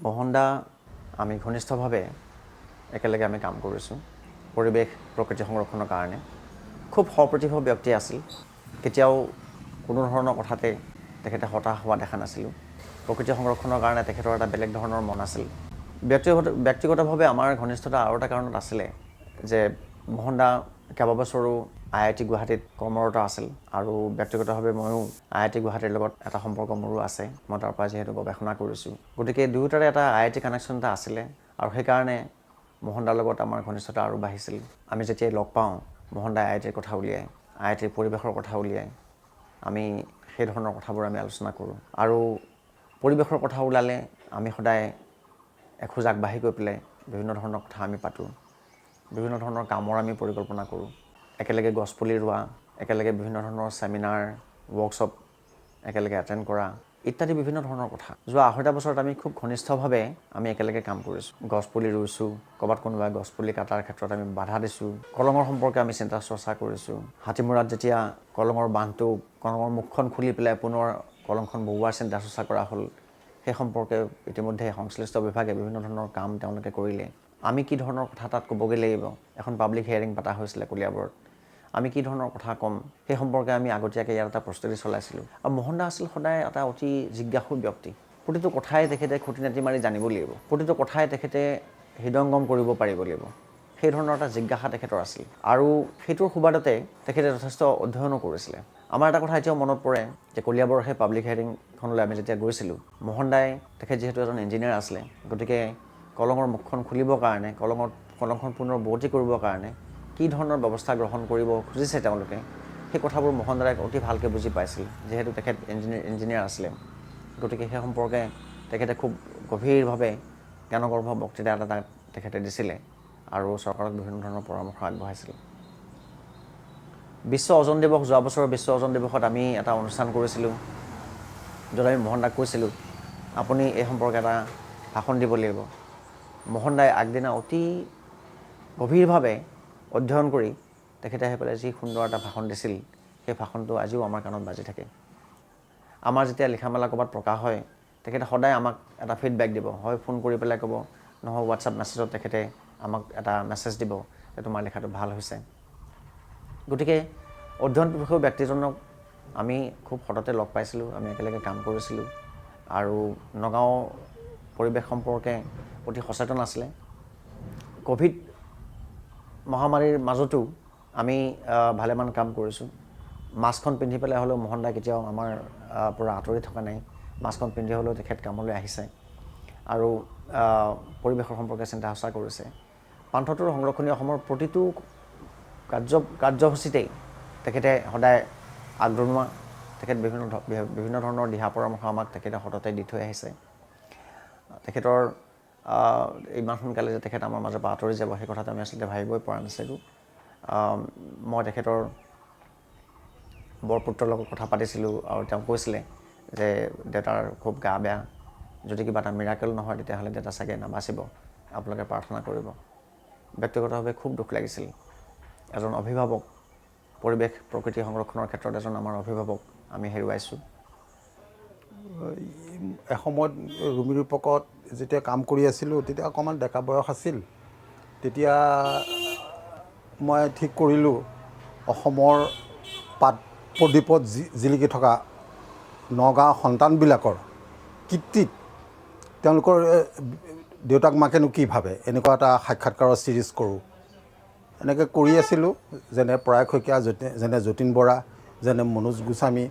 মোহন দা আমি ঘনিষ্ঠভাৱে একেলগে আমি কাম কৰিছোঁ পৰিৱেশ প্ৰকৃতি সংৰক্ষণৰ কাৰণে। খুব সপ্ৰতিভ ব্যক্তি আছিল, কেতিয়াও কোনো ধৰণৰ কথাতে তেখেতে হতাশ হোৱা দেখা নাছিলোঁ। প্ৰকৃতি সংৰক্ষণৰ কাৰণে তেখেতৰ এটা বেলেগ ধৰণৰ মন আছিল। ব্যক্তিগতভাৱে আমাৰ ঘনিষ্ঠতা আৰু এটা কাৰণত আছিলে যে মোহন দা কেইবাবছৰো IIT গুৱাহাটীত কৰ্মৰত আছিল, আৰু ব্যক্তিগতভাৱে ময়ো IIT গুৱাহাটীৰ লগত এটা সম্পৰ্ক মোৰো আছে। মই তাৰ পৰা যিহেতু গৱেষণা কৰিছোঁ, গতিকে দুয়োটাৰে এটা IIT কানেকশ্যন এটা আছিলে, আৰু সেইকাৰণে মোহন দাৰ লগত আমাৰ ঘনিষ্ঠতা আৰু বাঢ়িছিল। আমি যেতিয়াই লগ পাওঁ, মোহন দাই IITৰ কথা উলিয়াই, IITৰ পৰিৱেশৰ কথা উলিয়াই, আমি সেই ধৰণৰ কথাবোৰ আমি আলোচনা কৰোঁ। আৰু পৰিৱেশৰ কথা ওলালে আমি সদায় এখোজ আগবাঢ়ি গৈ পেলাই বিভিন্ন ধৰণৰ কথা আমি পাতোঁ, বিভিন্ন ধৰণৰ কামৰ আমি পৰিকল্পনা কৰোঁ। একেলগে গছপুলি ৰোৱা, একেলগে বিভিন্ন ধৰণৰ ছেমিনাৰ, ৱৰ্কশ্বপ একেলগে এটেণ্ড কৰা ইত্যাদি বিভিন্ন ধৰণৰ কথা। যোৱা 2.5 বছৰত আমি খুব ঘনিষ্ঠভাৱে আমি একেলগে কাম কৰিছোঁ। গছপুলি ৰুইছোঁ, ক'ৰবাত কোনোবাই গছপুলি কাটাৰ ক্ষেত্ৰত আমি বাধা দিছোঁ, কলঙৰ সম্পৰ্কে আমি চিন্তা চৰ্চা কৰিছোঁ। হাতীমূৰাত যেতিয়া কলঙৰ বান্ধটো, কলঙৰ মুখখন খুলি পেলাই পুনৰ কলংখন বহুৱাৰ চিন্তা চৰ্চা কৰা হ'ল, সেই সম্পৰ্কে ইতিমধ্যে সংশ্লিষ্ট বিভাগে বিভিন্ন ধৰণৰ কাম তেওঁলোকে কৰিলে। আমি কি ধৰণৰ কথা তাত ক'বগৈ লাগিব, এখন পাব্লিক হিয়াৰিং পতা হৈছিলে কলিয়াবৰত, আমি কি ধৰণৰ কথা ক'ম সেই সম্পৰ্কে আমি আগতীয়াকৈ ইয়াত এটা প্ৰস্তুতি চলাইছিলোঁ। আৰু মোহন দা আছিল সদায় এটা অতি জিজ্ঞাসু ব্যক্তি। প্ৰতিটো কথাই তেখেতে খুঁটি নাটি মাৰি জানিব লাগিব, প্ৰতিটো কথাই তেখেতে হৃদয়ংগম কৰিব পাৰিব লাগিব, সেই ধৰণৰ এটা জিজ্ঞাসা তেখেতৰ আছিল। আৰু সেইটোৰ সুবাদতে তেখেতে যথেষ্ট অধ্যয়নো কৰিছিলে। আমাৰ এটা কথা এতিয়াও মনত পৰে যে কলিয়াবৰৰ সেই পাব্লিক হিয়াৰিংখনলৈ আমি যেতিয়া গৈছিলোঁ, মোহন দাই, তেখেত যিহেতু এজন ইঞ্জিনিয়াৰ আছিলে, গতিকে কলঙৰ মুখখন খুলিবৰ কাৰণে, কলংখন পুনৰ বোৱতী কৰিবৰ কাৰণে কি ধৰণৰ ব্যৱস্থা গ্ৰহণ কৰিব খুজিছে তেওঁলোকে, সেই কথাবোৰ মোহন দাই অতি ভালকৈ বুজি পাইছিল, যিহেতু তেখেত ইঞ্জিনিয়াৰ আছিলে। গতিকে সেই সম্পৰ্কে তেখেতে খুব গভীৰভাৱে জ্ঞানগৰ্ভ বক্তৃতা এটা তেখেতে দিছিলে, আৰু চৰকাৰক বিভিন্ন ধৰণৰ পৰামৰ্শ আগবঢ়াইছিল। বিশ্ব অজন দিৱস, যোৱা বছৰৰ বিশ্ব অজন দিৱসত আমি এটা অনুষ্ঠান কৰিছিলোঁ, য'ত আমি মোহন দাক কৈছিলোঁ আপুনি এই সম্পৰ্কে এটা ভাষণ দিব লাগিব। মোহন দাই আগদিনা অতি গভীৰভাৱে অধ্যয়ন কৰি তেখেতে আহি পেলাই যি সুন্দৰ এটা ভাষণ দিছিল, সেই ভাষণটো আজিও আমাৰ কাণত বাজি থাকে। আমাৰ যেতিয়া লিখা মেলা ক'ৰবাত প্ৰকাশ হয়, তেখেতে সদায় আমাক এটা ফিডবেক দিব, হয় ফোন কৰি পেলাই ক'ব, নহয় হোৱাটছআপ মেছেজত তেখেতে আমাক এটা মেছেজ দিব যে তোমাৰ লিখাটো ভাল হৈছে। গতিকে অধ্যয়ন বিষয়ক ব্যক্তিজনক আমি খুব সততে লগ পাইছিলোঁ, আমি একেলগে কাম কৰিছিলোঁ, আৰু নগাঁও পৰিৱেশ সম্পৰ্কে অতি সচেতন আছিলে। ক'ভিড মহামাৰীৰ মাজতো আমি ভালেমান কাম কৰিছোঁ। মাস্কখন পিন্ধি পেলাই হ'লেও মোহন দাই কেতিয়াও আমাৰ পৰা আঁতৰি থকা নাই, মাস্কখন পিন্ধি হ'লেও তেখেত কামলৈ আহিছে, আৰু পৰিৱেশৰ সম্পৰ্কে চিন্তা চৰ্চা কৰিছে। পান্থটোৰ সংৰক্ষণী অসমৰ প্ৰতিটো কাৰ্যসূচীতেই তেখেতে সদায় আগৰণুৱা, তেখেত বিভিন্ন ধৰণৰ দিহা পৰামৰ্শ আমাক তেখেতে সততে দি থৈ আহিছে। তেখেতৰ ইমান সোনকালে যে তেখেত আমাৰ মাজৰ পৰা আঁতৰি যাব সেই কথাটো আমি আচলতে ভাবিবই পৰা নাছিলোঁ। মই তেখেতৰ বৰপুত্ৰৰ লগত কথা পাতিছিলোঁ আৰু তেওঁ কৈছিলে যে দেউতাৰ খুব গা বেয়া, যদি কিবা এটা মিৰাকেল নহয় তেতিয়াহ'লে দেউতা চাগে নাবাচিব, আপোনালোকে প্ৰাৰ্থনা কৰিব। ব্যক্তিগতভাৱে খুব দুখ লাগিছিল। এজন অভিভাৱক, পৰিৱেশ প্ৰকৃতি সংৰক্ষণৰ ক্ষেত্ৰত এজন আমাৰ অভিভাৱক আমি হেৰুৱাইছোঁ। এসময়ত ৰুমি ৰূপকত যেতিয়া কাম কৰি আছিলোঁ তেতিয়া অকণমান ডেকা বয়স আছিল। তেতিয়া মই ঠিক কৰিলোঁ অসমৰ পাত প্ৰদীপত জিলিকি থকা নগাঁৱৰ সন্তানবিলাকৰ কীৰ্তিত তেওঁলোকৰ দেউতাক মাকেনো কি ভাবে, এনেকুৱা এটা সাক্ষাৎকাৰৰ ছিৰিজ কৰোঁ। এনেকৈ কৰি আছিলোঁ, যেনে পৰাগ শইকীয়া, যেনে যতীন বৰা, যেনে মনোজ গোস্বামী,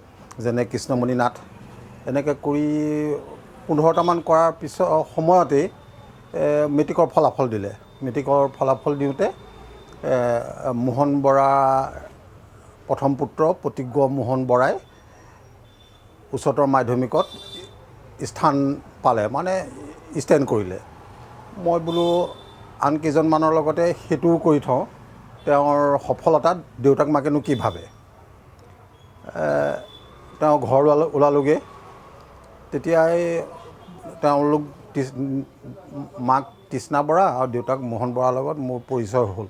যেনে কৃষ্ণমণি নাথ, এনেকৈ কৰি 15টামান কৰাৰ পিছত সময়তেই মেট্ৰিকৰ ফলাফল দিলে। মেট্ৰিকৰ ফলাফল দিওঁতে মোহন বৰা প্ৰথম পুত্ৰ প্ৰতিজ্ঞ মোহন বৰাই উচ্চতৰ মাধ্যমিকত স্থান পালে, মানে ষ্টেণ্ড কৰিলে। মই বোলো আন কেইজনমানৰ লগতে সেইটোও কৰি থওঁ, তেওঁৰ সফলতাত দেউতাক মাকেনো কি ভাবে। তেওঁ ঘৰ ওলালোগৈ। তেতিয়াই তেওঁলোক মাক তৃষ্ণা বৰা আৰু দেউতাক মোহন বৰাৰ লগত মোৰ পৰিচয় হ'ল।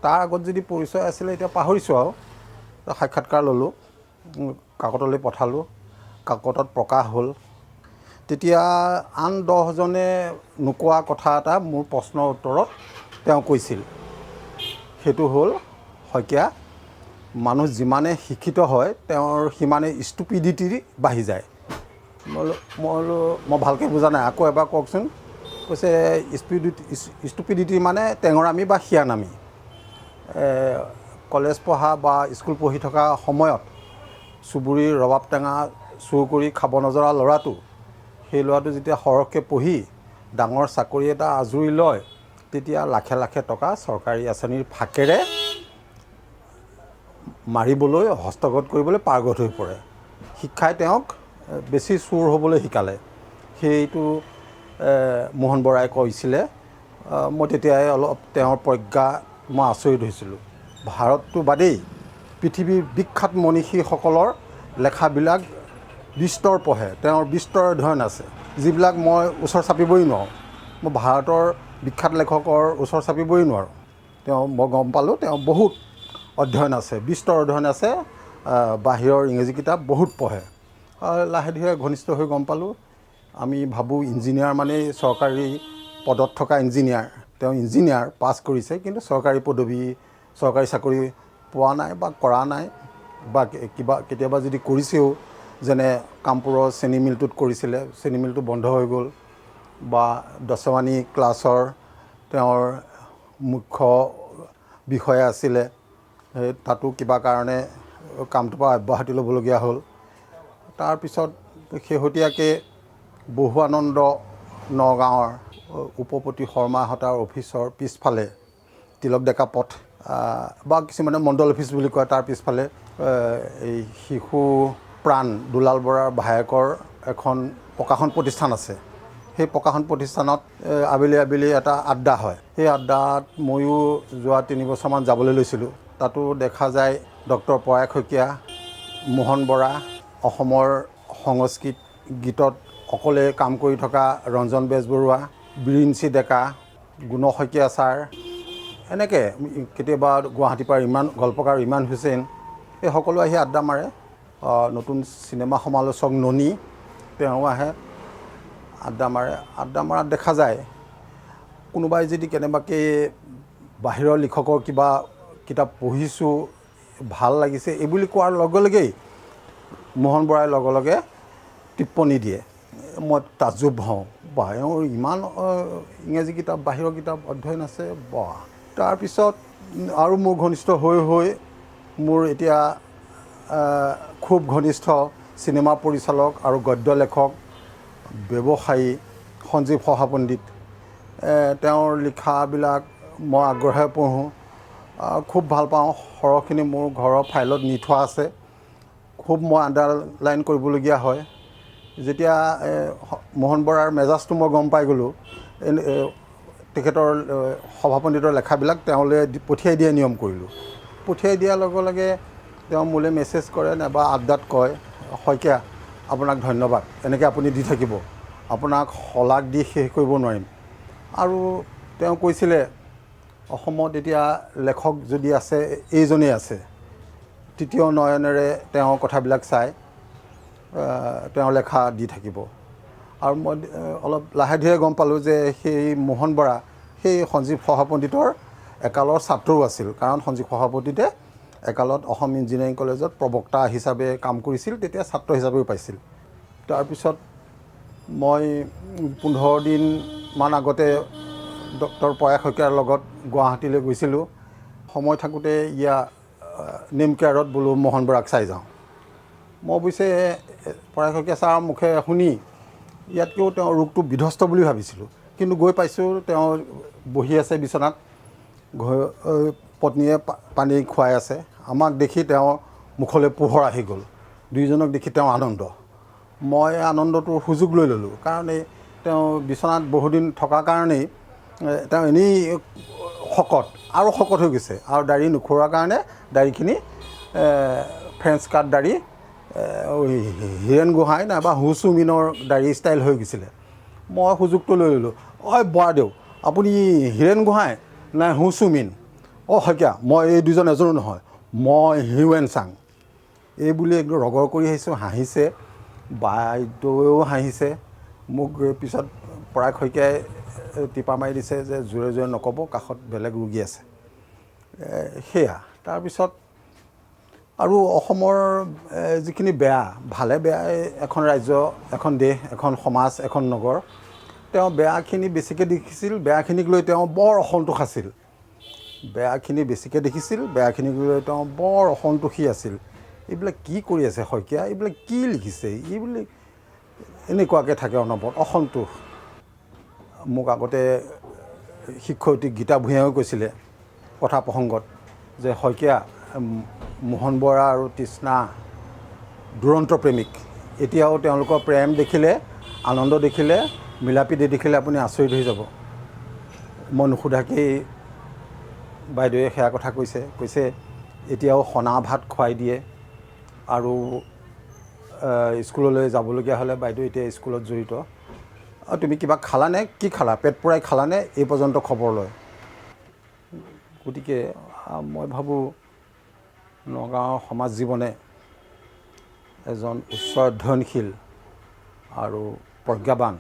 তাৰ আগত যদি পৰিচয় আছিলে এতিয়া পাহৰিছোঁ আৰু। সাক্ষাৎকাৰ ল'লোঁ, কাকতলৈ পঠালোঁ, কাকতত প্ৰকাশ হ'ল। তেতিয়া আন 10জনে নোকোৱা কথা এটা মোৰ প্ৰশ্নৰ উত্তৰত তেওঁ কৈছিল। সেইটো হ'ল, শইকীয়া, মানুহ যিমানে শিক্ষিত হয় তেওঁৰ সিমানে ষ্টুপিডিটি বাঢ়ি যায়। মই ভালকৈ বুজা নাই, আকৌ এবাৰ কওকচোন। কৈছে ষ্টুপিডিটি মানে টেঙৰামি বা শিয়ানামি। কলেজ পঢ়া বা স্কুল পঢ়ি থকা সময়ত চুবুৰীৰ ৰবাব টেঙা চুৰ কৰি খাব নজৰা ল'ৰাটো, সেই ল'ৰাটো যেতিয়া সৰহকৈ পঢ়ি ডাঙৰ চাকৰি এটা আজৰি লয়, তেতিয়া লাখে লাখে টকা চৰকাৰী আঁচনিৰ ফাকেৰে মাৰিবলৈ, হস্তগত কৰিবলৈ পাৰ্গত হৈ পৰে। শিক্ষাই তেওঁক বেছি চোৰ হ'বলৈ শিকালে। সেইটো মোহন বৰাই কৈছিলে। মই তেতিয়াই অলপ তেওঁৰ প্ৰজ্ঞা মই আচৰিত হৈছিলোঁ। ভাৰতটো বাদেই পৃথিৱীৰ বিখ্যাত মনীষীসকলৰ লেখাবিলাক বিস্তৰ পঢ়ে, তেওঁৰ বিস্তৰ অধ্যয়ন আছে, যিবিলাক মই ওচৰ চাপিবই নোৱাৰোঁ। মই ভাৰতৰ বিখ্যাত লেখকৰ ওচৰ চাপিবই নোৱাৰোঁ। মই গম পালোঁ তেওঁ বহুত অধ্যয়ন আছে, বিস্তৰ অধ্যয়ন আছে, বাহিৰৰ ইংৰাজী কিতাপ বহুত পঢ়ে। লাহে ধীৰে ঘনিষ্ঠ হৈ গম পালোঁ। আমি ভাবোঁ ইঞ্জিনিয়াৰ মানেই চৰকাৰী পদত থকা ইঞ্জিনিয়াৰ। তেওঁ ইঞ্জিনিয়াৰ পাছ কৰিছে, কিন্তু চৰকাৰী পদবী, চৰকাৰী চাকৰি পোৱা নাই বা কৰা নাই, বা কেতিয়াবা যদি কৰিছেও, যেনে কামপুৰৰ চেনি মিলটোত কৰিছিলে, চেনি মিলটো বন্ধ হৈ গ'ল, বা দশমানী ক্লাছৰ তেওঁৰ মুখ্য বিষয়া আছিলে, তাতো কিবা কাৰণে কামটোৰ পৰা অব্যাহতি ল'বলগীয়া হ'ল। তাৰপিছত শেহতীয়াকৈ বহুৱানন্দ নগাঁৱৰ উপপতি শৰ্মাহঁতৰ অফিচৰ পিছফালে তিলক ডেকা পথ বা কিছুমানে মণ্ডল অফিচ বুলি কয়, তাৰ পিছফালে এই শিশু প্ৰাণ দুলাল বৰাৰ ভায়েকৰ এখন প্ৰকাশন প্ৰতিষ্ঠান আছে। সেই প্ৰকাশন প্ৰতিষ্ঠানত আবেলি আবেলি এটা আড্ডা হয়। সেই আড্ডাত ময়ো যোৱা 3 বছৰমান যাবলৈ লৈছিলোঁ। তাতো দেখা যায় ডক্টৰ পৰাগ শইকীয়া, মোহন বৰা, অসমৰ সংস্কৃত গীতত অকলে কাম কৰি থকা ৰঞ্জন বেজবৰুৱা, বিৰিঞ্চি ডেকা, গুণ শইকীয়া ছাৰ, এনেকৈ কেতিয়াবা গুৱাহাটীৰ পৰা গল্পকাৰ ইমান হুছেইন, এই সকলো আহি আড্ডা মাৰে। নতুন চিনেমা সমালোচক ননী, তেওঁ আহে, আড্ডা মাৰে। আড্ডা মৰাত দেখা যায় কোনোবাই যদি কেনেবাকৈ বাহিৰৰ লিখকৰ কিবা কিতাপ পঢ়িছোঁ, ভাল লাগিছে এইবুলি কোৱাৰ লগে লগেই মোহন বৰাই লগে লগে টিপ্পনী দিয়ে। মই তাজ্জুব হওঁ, বা এওঁৰ ইমান ইংৰাজী কিতাপ, বাহিৰৰ কিতাপ অধ্যয়ন আছে, বা। তাৰপিছত আৰু মোৰ ঘনিষ্ঠ হৈ হৈ মোৰ এতিয়া খুব ঘনিষ্ঠ চিনেমা পৰিচালক আৰু গদ্য লেখক, ব্যৱসায়ী সঞ্জীৱ সহাপণ্ডিত। তেওঁৰ লিখাবিলাক মই আগ্ৰহেৰে পঢ়োঁ, খুব ভাল পাওঁ। সৰহখিনি মোৰ ঘৰৰ ফাইলত নি থোৱা আছে। খুব মই আণ্ডাৰলাইন কৰিবলগীয়া হয়। যেতিয়া মোহন বৰাৰ মেজাজটো মই গম পাই গ'লোঁ, তেখেতৰ সভাপতিৰ লেখাবিলাক তেওঁলৈ পঠিয়াই দিয়া নিয়ম কৰিলোঁ। পঠিয়াই দিয়াৰ লগে লগে তেওঁ মোলৈ মেছেজ কৰে নাইবা আড্ডাত কয়, শইকীয়া আপোনাক ধন্যবাদ, এনেকৈ আপুনি দি থাকিব, আপোনাক শলাগ দি শেষ কৰিব নোৱাৰিম। আৰু তেওঁ কৈছিলে অসমত এতিয়া লেখক যদি আছে এইজনেই আছে, তৃতীয় নয়নেৰে তেওঁ কথাবিলাক চাই তেওঁ লেখা দি থাকিব। আৰু মই অলপ লাহে ধীৰে গম পালোঁ যে সেই মোহন বৰা সেই সঞ্জীৱ সভাপণ্ডিতৰ একালৰ ছাত্ৰও আছিল, কাৰণ সঞ্জীৱ সভাপণ্ডিতে একালত অসম ইঞ্জিনিয়াৰিং কলেজত প্ৰবক্তা হিচাপে কাম কৰিছিল, তেতিয়া ছাত্ৰ হিচাপেও পাইছিল। তাৰপিছত মই 15 দিনমান আগতে ডক্টৰ পয়াস শইকীয়াৰ লগত গুৱাহাটীলৈ গৈছিলোঁ। সময় থাকোঁতে নেম কেয়াৰত বোলো মোহন বৰাক চাই যাওঁ। মই অৱশ্যে পয়াস শইকীয়া ছাৰৰ মুখে শুনি ইয়াতকৈও তেওঁৰ ৰোগটো বিধ্বস্ত বুলি ভাবিছিলোঁ, কিন্তু গৈ পাইছোঁ তেওঁ বহি আছে বিচনাত, পত্নীয়ে পানী খুৱাই আছে। আমাক দেখি তেওঁৰ মুখলৈ পোহৰ আহি গ'ল, দুয়োজনক দেখি তেওঁ আনন্দ। মই আনন্দটোৰ সুযোগ লৈ ল'লোঁ, কাৰণ তেওঁ বিচনাত বহুদিন থকাৰ কাৰণেই তেওঁ এনেই শকত আৰু শকত হৈ গৈছে, আৰু দাড়ি নুখুৰোৱাৰ কাৰণে দাড়িখিনি ফ্ৰেঞ্চ কাট দাড়ি হীৰেণ গোহাঁই নাইবা হুচুমিনৰ দাড়ি ষ্টাইল হৈ গৈছিলে। মই সুযোগটো লৈ ল'লোঁ, অই বৰাদেউ আপুনি হীৰেণ গোহাঁই নাই হুচুমিন? শইকীয়া মই এই দুজন এজনো নহয়, মই হিউৱেন চাং। এই বুলি একদম ৰগৰ কৰি আহিছোঁ। হাঁহিছে, বাইদেৱেও হাঁহিছে। মোক পিছত পৰাগ শইকীয়াই টিপা মাৰি দিছে যে জোৰে জোৰে নক'ব, কাষত বেলেগ ৰোগী আছে। সেয়া তাৰপিছত আৰু অসমৰ যিখিনি বেয়া, ভালে বেয়াই এখন ৰাজ্য, এখন দেশ, এখন সমাজ, এখন নগৰ, তেওঁ বেয়াখিনি বেছিকৈ দেখিছিল, বেয়াখিনিক লৈ তেওঁ বৰ অসন্তোষ আছিল। বেয়াখিনি বেছিকৈ দেখিছিল, বেয়াখিনিক লৈ তেওঁ বৰ অসন্তোষী আছিল। এইবিলাক কি কৰি আছে শইকীয়া, এইবিলাক কি লিখিছে, এইবিলাক এনেকুৱাকৈ থাকে অনবৰত অসন্তোষ। মোক আগতে শিক্ষয়িত্ৰী গীতা ভূঞাও কৈছিলে কথা প্ৰসংগত যে শইকীয়া মোহন বৰা আৰু তৃষ্ণা দুৰন্ত প্ৰেমিক, এতিয়াও তেওঁলোকৰ প্ৰেম দেখিলে, আনন্দ দেখিলে, মিলাপ্ৰীতি দেখিলে আপুনি আচৰিত হৈ যাব। মই নুসুধাকেই বাইদেৱে সেয়া কথা কৈছে এতিয়াও সনা ভাত খুৱাই দিয়ে, আৰু স্কুললৈ যাবলগীয়া হ'লে বাইদেউ এতিয়া স্কুলত জড়িত। তুমি কিবা খালানে, কি খালা, পেট পূৰাই খালানে, এই পৰ্যন্ত খবৰ লয়। গতিকে মই ভাবোঁ নগাঁৱৰ সমাজ জীৱনে এজন উচ্চ অধ্যয়নশীল আৰু প্ৰজ্ঞাৱান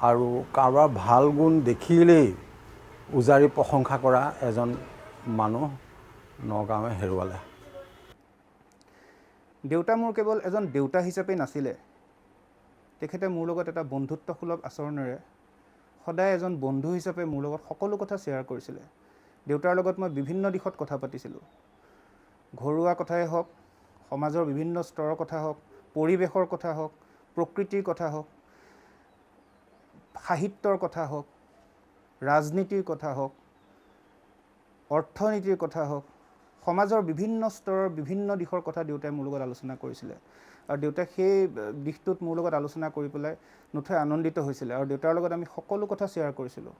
আৰু কাৰোবাৰ ভাল গুণ দেখিলেই উজাৰি প্ৰশংসা কৰা এজন মানুহ নগাঁৱে হেৰুৱালে। দেউতা মোৰ কেৱল এজন দেউতা হিচাপেই নাছিলে, তেখেতে মোৰ লগত এটা বন্ধুত্বসুলভ আচৰণেৰে সদায় এজন বন্ধু হিচাপে মোৰ লগত সকলো কথা শ্বেয়াৰ কৰিছিলে। দেউতাৰ লগত মই বিভিন্ন দিশত কথা পাতিছিলোঁ, ঘৰুৱা কথাই হওক, সমাজৰ বিভিন্ন স্তৰৰ কথা হওক, পৰিৱেশৰ কথা হওক, প্ৰকৃতিৰ কথা হওক, সাহিত্যৰ কথা হওক, ৰাজনীতিৰ কথা হওক, অৰ্থনীতিৰ কথা হওক, সমাজৰ বিভিন্ন স্তৰৰ বিভিন্ন দিশৰ কথা দেউতাই মোৰ লগত আলোচনা কৰিছিলে। আৰু দেউতাই সেই দিশটোত মোৰ লগত আলোচনা কৰি পেলাই নথৈ আনন্দিত হৈছিলে, আৰু দেউতাৰ লগত আমি সকলো কথা শ্বেয়াৰ কৰিছিলোঁ।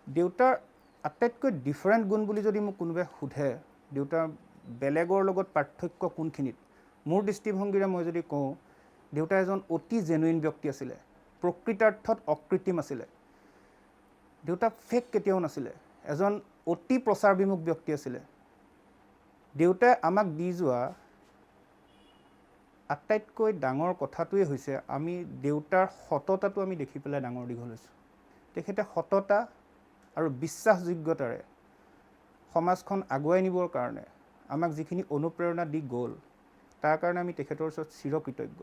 দেউতাৰ আটাইতকৈ ডিফাৰেণ্ট গুণ বুলি যদি মোক কোনোবাই সোধে, দেউতাৰ বেলেগৰ লগত পাৰ্থক্য কোনখিনিত, মোৰ দৃষ্টিভংগীৰে মই যদি কওঁ, দেউতা এজন অতি জেনুইন ব্যক্তি আছিলে, প্ৰকৃতাৰ্থত অকৃত্ৰিম আছিলে। দেউতা ফেক কেতিয়াও নাছিলে, এজন অতি প্ৰচাৰবিমুখ ব্যক্তি আছিলে। দেউতাই আমাক দি যোৱা আটাইতকৈ ডাঙৰ কথাটোৱে হৈছে আমি দেউতাৰ সততাটো আমি দেখি পেলাই ডাঙৰ দীঘল হৈছোঁ। তেখেতে সততা আৰু বিশ্বাসযোগ্যতাৰে সমাজখন আগুৱাই নিবৰ কাৰণে আমাক যিখিনি অনুপ্ৰেৰণা দি গ'ল, তাৰ কাৰণে আমি তেখেতৰ ওচৰত চিৰকৃতজ্ঞ।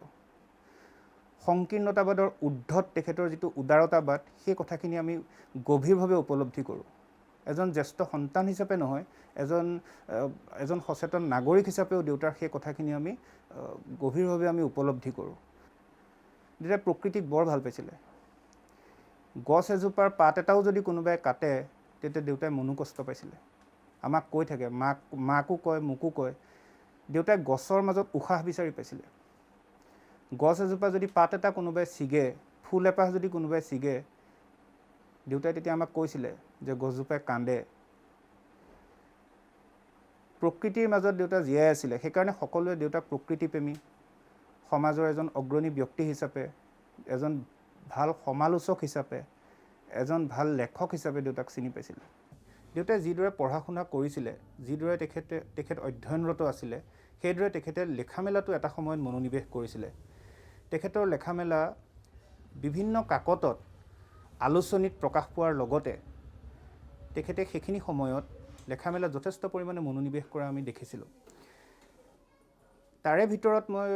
সংকীৰ্ণতাবাদৰ ঊৰ্ধত তেখেতৰ যিটো উদাৰতাবাদ, সেই কথাখিনি আমি গভীৰভাৱে উপলব্ধি কৰোঁ। এজন জ্যেষ্ঠ সন্তান হিচাপে নহয়, এজন সচেতন নাগৰিক হিচাপেও দেউতাৰ সেই কথাখিনি আমি গভীৰভাৱে আমি উপলব্ধি কৰোঁ। দেউতাই প্ৰকৃতিক বৰ ভাল পাইছিলে। গছ এজোপাৰ পাত এটাও যদি কোনোবাই কাটে, তেতিয়া দেউতাই মনোকষ্ট পাইছিলে। আমাক কৈ থাকে, মাকো কয়, মোকো কয় দেউতাই গছৰ মাজত উশাহ বিচাৰি পাইছিলে। গছ এজোপা যদি পাত এটা কোনোবাই ছিগে, ফুল এপাহ যদি কোনোবাই ছিগে, দেউতাই তেতিয়া আমাক কৈছিলে যে গছজোপাই কান্দে। প্ৰকৃতিৰ মাজত দেউতা জীয়াই আছিলে, সেইকাৰণে সকলোৱে দেউতাক প্ৰকৃতিপ্ৰেমী, সমাজৰ এজন অগ্ৰণী ব্যক্তি হিচাপে, এজন ভাল সমালোচক হিচাপে, এজন ভাল লেখক হিচাপে দেউতাক চিনি পাইছিলে। দেউতাই যিদৰে পঢ়া শুনা কৰিছিলে, যিদৰে তেখেত অধ্যয়নৰত আছিলে, সেইদৰে তেখেতে লেখা মেলাটো এটা সময়ত মনোনিৱেশ কৰিছিলে। তেখেতৰ লেখা মেলা বিভিন্ন কাকতত আলোচনীত প্ৰকাশ পোৱাৰ লগতে তেখেতে সেইখিনি সময়ত লেখা মেলা যথেষ্ট পৰিমাণে মনোনিৱেশ কৰা আমি দেখিছিলোঁ। তাৰে ভিতৰত মই